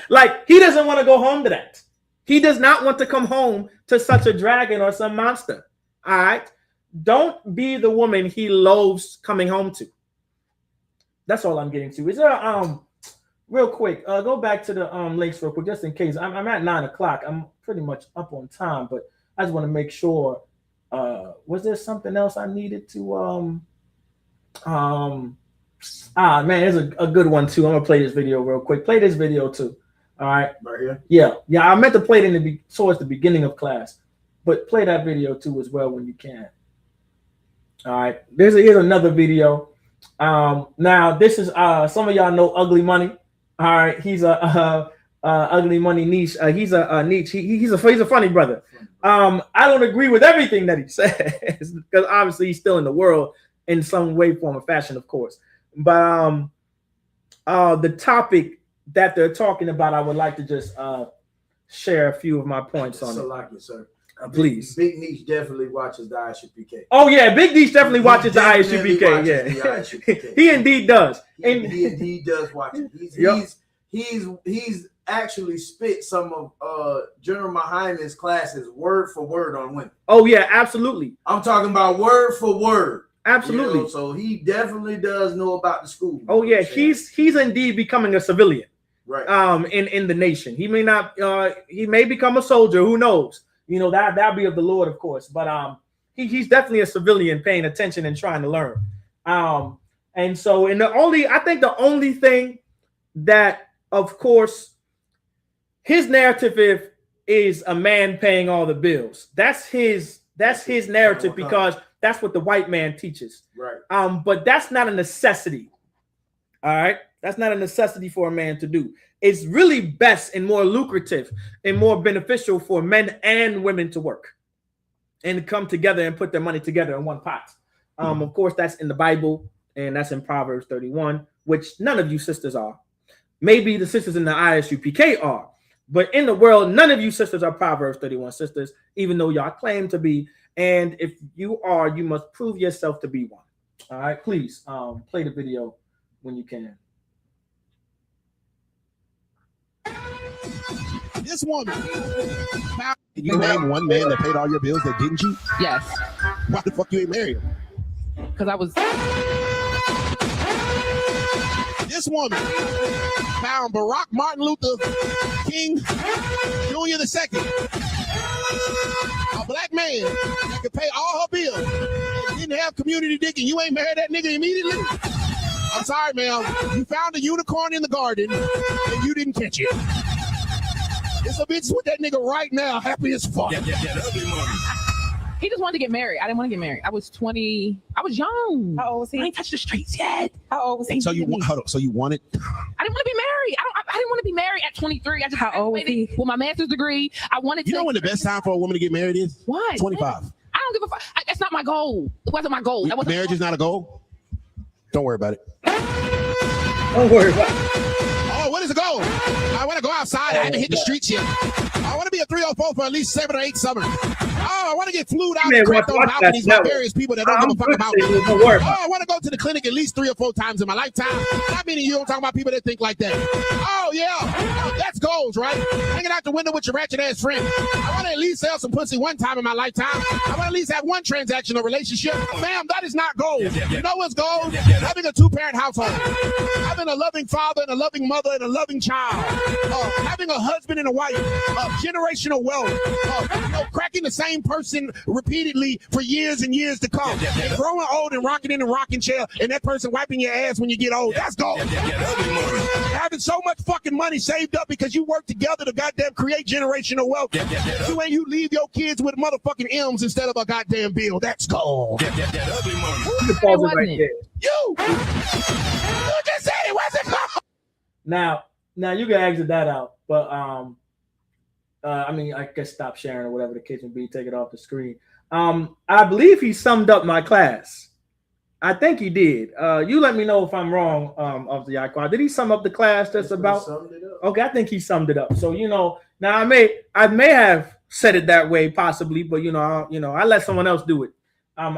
Like, he doesn't want to go home to that. He does not want to come home to such a dragon or some monster. All right. Don't be the woman he loathes coming home to. That's all I'm getting to. Is there real quick? Go back to the links real quick, just in case. I'm at 9 o'clock. I'm pretty much up on time, but I just want to make sure. Was there something else I needed to man, there's a good one too. I'm gonna play this video real quick. Play this video too. All right. Right here. Yeah. I meant to play it towards the beginning of class, but play that video too as well when you can. All right. Here's another video. Now this is some of y'all know Ugly Money. All right. He's a Ugly Money niche. He's a niche. He's a funny brother. I don't agree with everything that he says because obviously he's still in the world in some way, form, or fashion, of course. But the topic that they're talking about, I would like to just share a few of my points on it. Like it, sir. Please. Big Niche definitely watches the ISUPK. Oh yeah, Big Niche definitely watches the ISUPK. Yeah, he indeed does. He indeed does watch it. He's actually spit some of General Mahaiman's classes word for word on women. Oh yeah, absolutely. I'm talking about word for word. Absolutely. You know, so he definitely does know about the school. Oh yeah, he's indeed becoming a civilian. Right. In the nation. He may not he may become a soldier, who knows? You know, that'll be of the Lord, of course. But he's definitely a civilian paying attention and trying to learn. And so I think the only thing that, of course, his narrative is a man paying all the bills. That's his narrative because that's what the white man teaches. Right. But that's not a necessity. All right. That's not a necessity for a man to do. It's really best and more lucrative and more beneficial for men and women to work and come together and put their money together in one pot. Of course, that's in the Bible, and that's in Proverbs 31, which none of you sisters are. Maybe the sisters in the ISUPK are, but in the world, none of you sisters are Proverbs 31 sisters, even though y'all claim to be. And if you are, you must prove yourself to be one. All right, please play the video when you can. This woman. Can you name one man that paid all your bills that didn't cheat? Yes. Why the fuck you ain't married him? Because I was. This woman found Barack Martin Luther King Jr. II, a black man that could pay all her bills and didn't have community dick, and you ain't married that nigga immediately? I'm sorry, ma'am. You found a unicorn in the garden and you didn't catch it. This a bitch with that nigga right now, happy as fuck. He just wanted to get married. I didn't want to get married. I was 20. I was young. How old was he? I ain't touched the streets yet. How old was he? So you wanted? I didn't want to be married. I didn't want to be married at 23. I just how old was he? With my master's degree, I wanted to. You know when the best time for a woman to get married is? What? 25. I don't give a fuck. That's not my goal. It wasn't my goal. Marriage is not a goal? Don't worry about it. Don't worry about it. Oh, what is the goal? I want to go outside. I haven't hit the streets yet. I want to be a 304 for at least 7 or 8 summers. Oh, I want to get flued out and cracked on balconies by various people that don't give a fuck about me. Oh, I want to go to the clinic at least 3 or 4 times in my lifetime. Not meaning you don't talk about people that think like that. Oh, yeah. Oh, that's goals, right? Hanging out the window with your ratchet ass friend. I want to at least sell some pussy 1 time in my lifetime. I want to at least have 1 transactional relationship. Ma'am, that is not goals. You know what's goals? Having a 2-parent household. Having a loving father and a loving mother and a loving child. Having a husband and a wife. Generational wealth. Cracking the same person repeatedly for years and years to come. And growing old and rocking in a rocking chair and that person wiping your ass when you get old. That's gold. Having so much fucking money saved up because you work together to goddamn create generational wealth. So when you leave your kids with motherfucking M's instead of a goddamn bill. That's gold. You can pause it right there. You just said it wasn't gold. Now you can exit that out, but I mean, I guess stop sharing or whatever the case may be, take it off the screen. I believe he summed up my class. I think he did. You let me know if I'm wrong, of the icon. Did he sum up the class that's about? Okay, I think he summed it up. So now I may have said it that way possibly, but I let someone else do it. I'm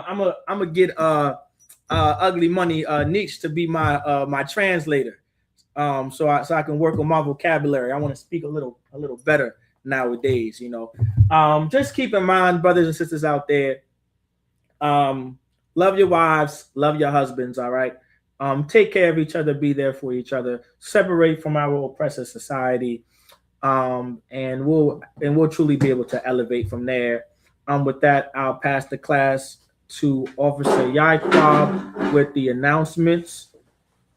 gonna get Ugly Money Niche to be my translator. So I can work on my vocabulary. I want to speak a little better nowadays. Just keep in mind, brothers and sisters out there, love your wives, love your husbands. All right. Take care of each other, be there for each other, separate from our oppressive society. And we'll truly be able to elevate from there. With that, I'll pass the class to Officer Yaquab with the announcements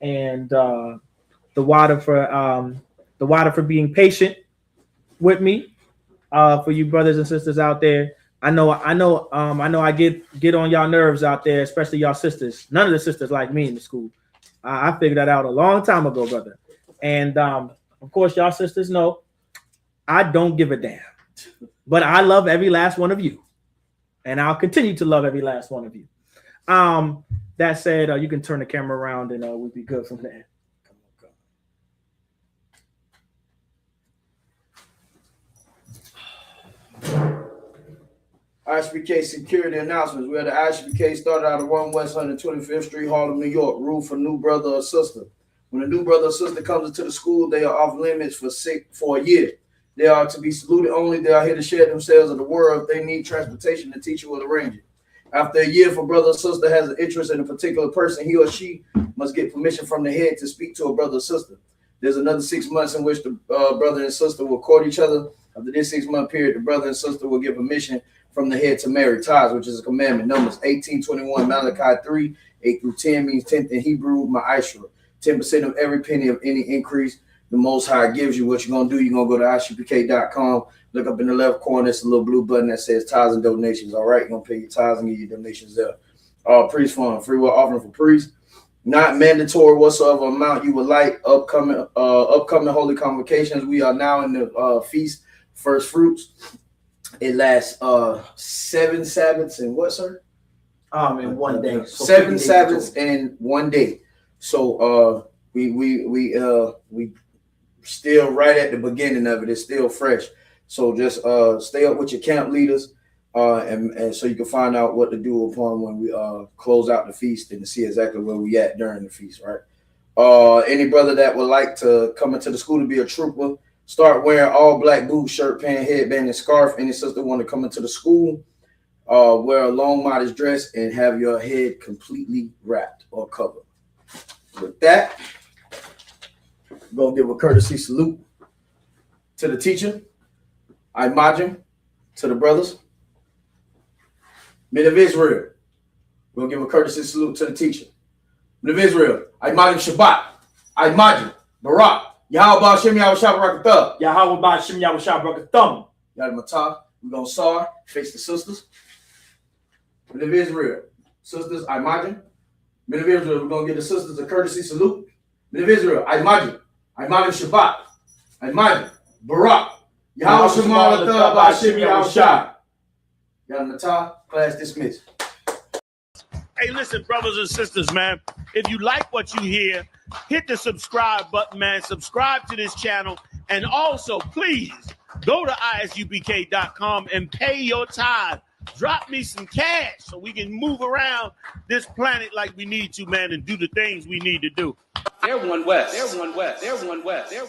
and the water for being patient with me. For you brothers and sisters out there, I know I get on y'all nerves out there, especially y'all sisters. None of the sisters like me in the school. I figured that out a long time ago, brother. And of course, y'all sisters know I don't give a damn, but I love every last one of you, and I'll continue to love every last one of you. That said, you can turn the camera around, and we'll be good from there. ISUPK security announcements. We had the ISUPK started out at 1 West 125th Street, Harlem, New York. Rule for new brother or sister. When a new brother or sister comes into the school, they are off limits for a year. They are to be saluted only. They are here to share themselves of the world. If they need transportation, the teacher will arrange it. After a year, if a brother or sister has an interest in a particular person, he or she must get permission from the head to speak to a brother or sister. There's another 6 months in which the brother and sister will court each other. After this 6-month period, the brother and sister will give permission from the head to marry ties, which is a commandment. Numbers 18:21, Malachi 3, 8 through 10 means 10th in Hebrew, Ma'ashra. 10% of every penny of any increase the Most High gives you. What you're going to do, you're going to go to ISUPK.com, look up in the left corner, it's a little blue button that says tithes and donations. All right, you're going to pay your tithes and get your donations there. Priest fund, free will offering for priests. not mandatory whatsoever amount you would like. Upcoming holy convocations. We are now in the feast first fruits. It lasts 7 Sabbaths in what, sir? In 1 day. So 7 Sabbaths in 1 day. So we still right at the beginning of it. It's still fresh. So just stay up with your camp leaders, and so you can find out what to do upon when we close out the feast and to see exactly where we at during the feast, right? Any brother that would like to come into the school to be a trooper, start wearing all black boots, shirt, pant, headband, and scarf. Any sister want to come into the school, wear a long modest dress and have your head completely wrapped or covered. With that, we're going to give a courtesy salute to the teacher, I imagine, to the brothers. Men of Israel, we're going to give a courtesy salute to the teacher. Men of Israel, I imagine Shabbat, I imagine Barak, Yahweh Hashem Yahweh Shabbat Yahweh Hashem Yahweh Shabbat. Yahweh Matah, we're going to Sar, face the sisters. Men of Israel, sisters, I imagine. Men of Israel, we're going to give the sisters a courtesy salute. Men of Israel, I imagine Shabbat, I imagine Barak, Yahweh Shema Hashem Yahweh Shah. Yahweh Matah, class dismissed. Hey, listen, brothers and sisters, man. If you like what you hear, hit the subscribe button, man. Subscribe to this channel. And also, please, go to ISUPK.com and pay your tithe. Drop me some cash so we can move around this planet like we need to, man, and do the things we need to do. They're one West. They're one West. They're one West. They're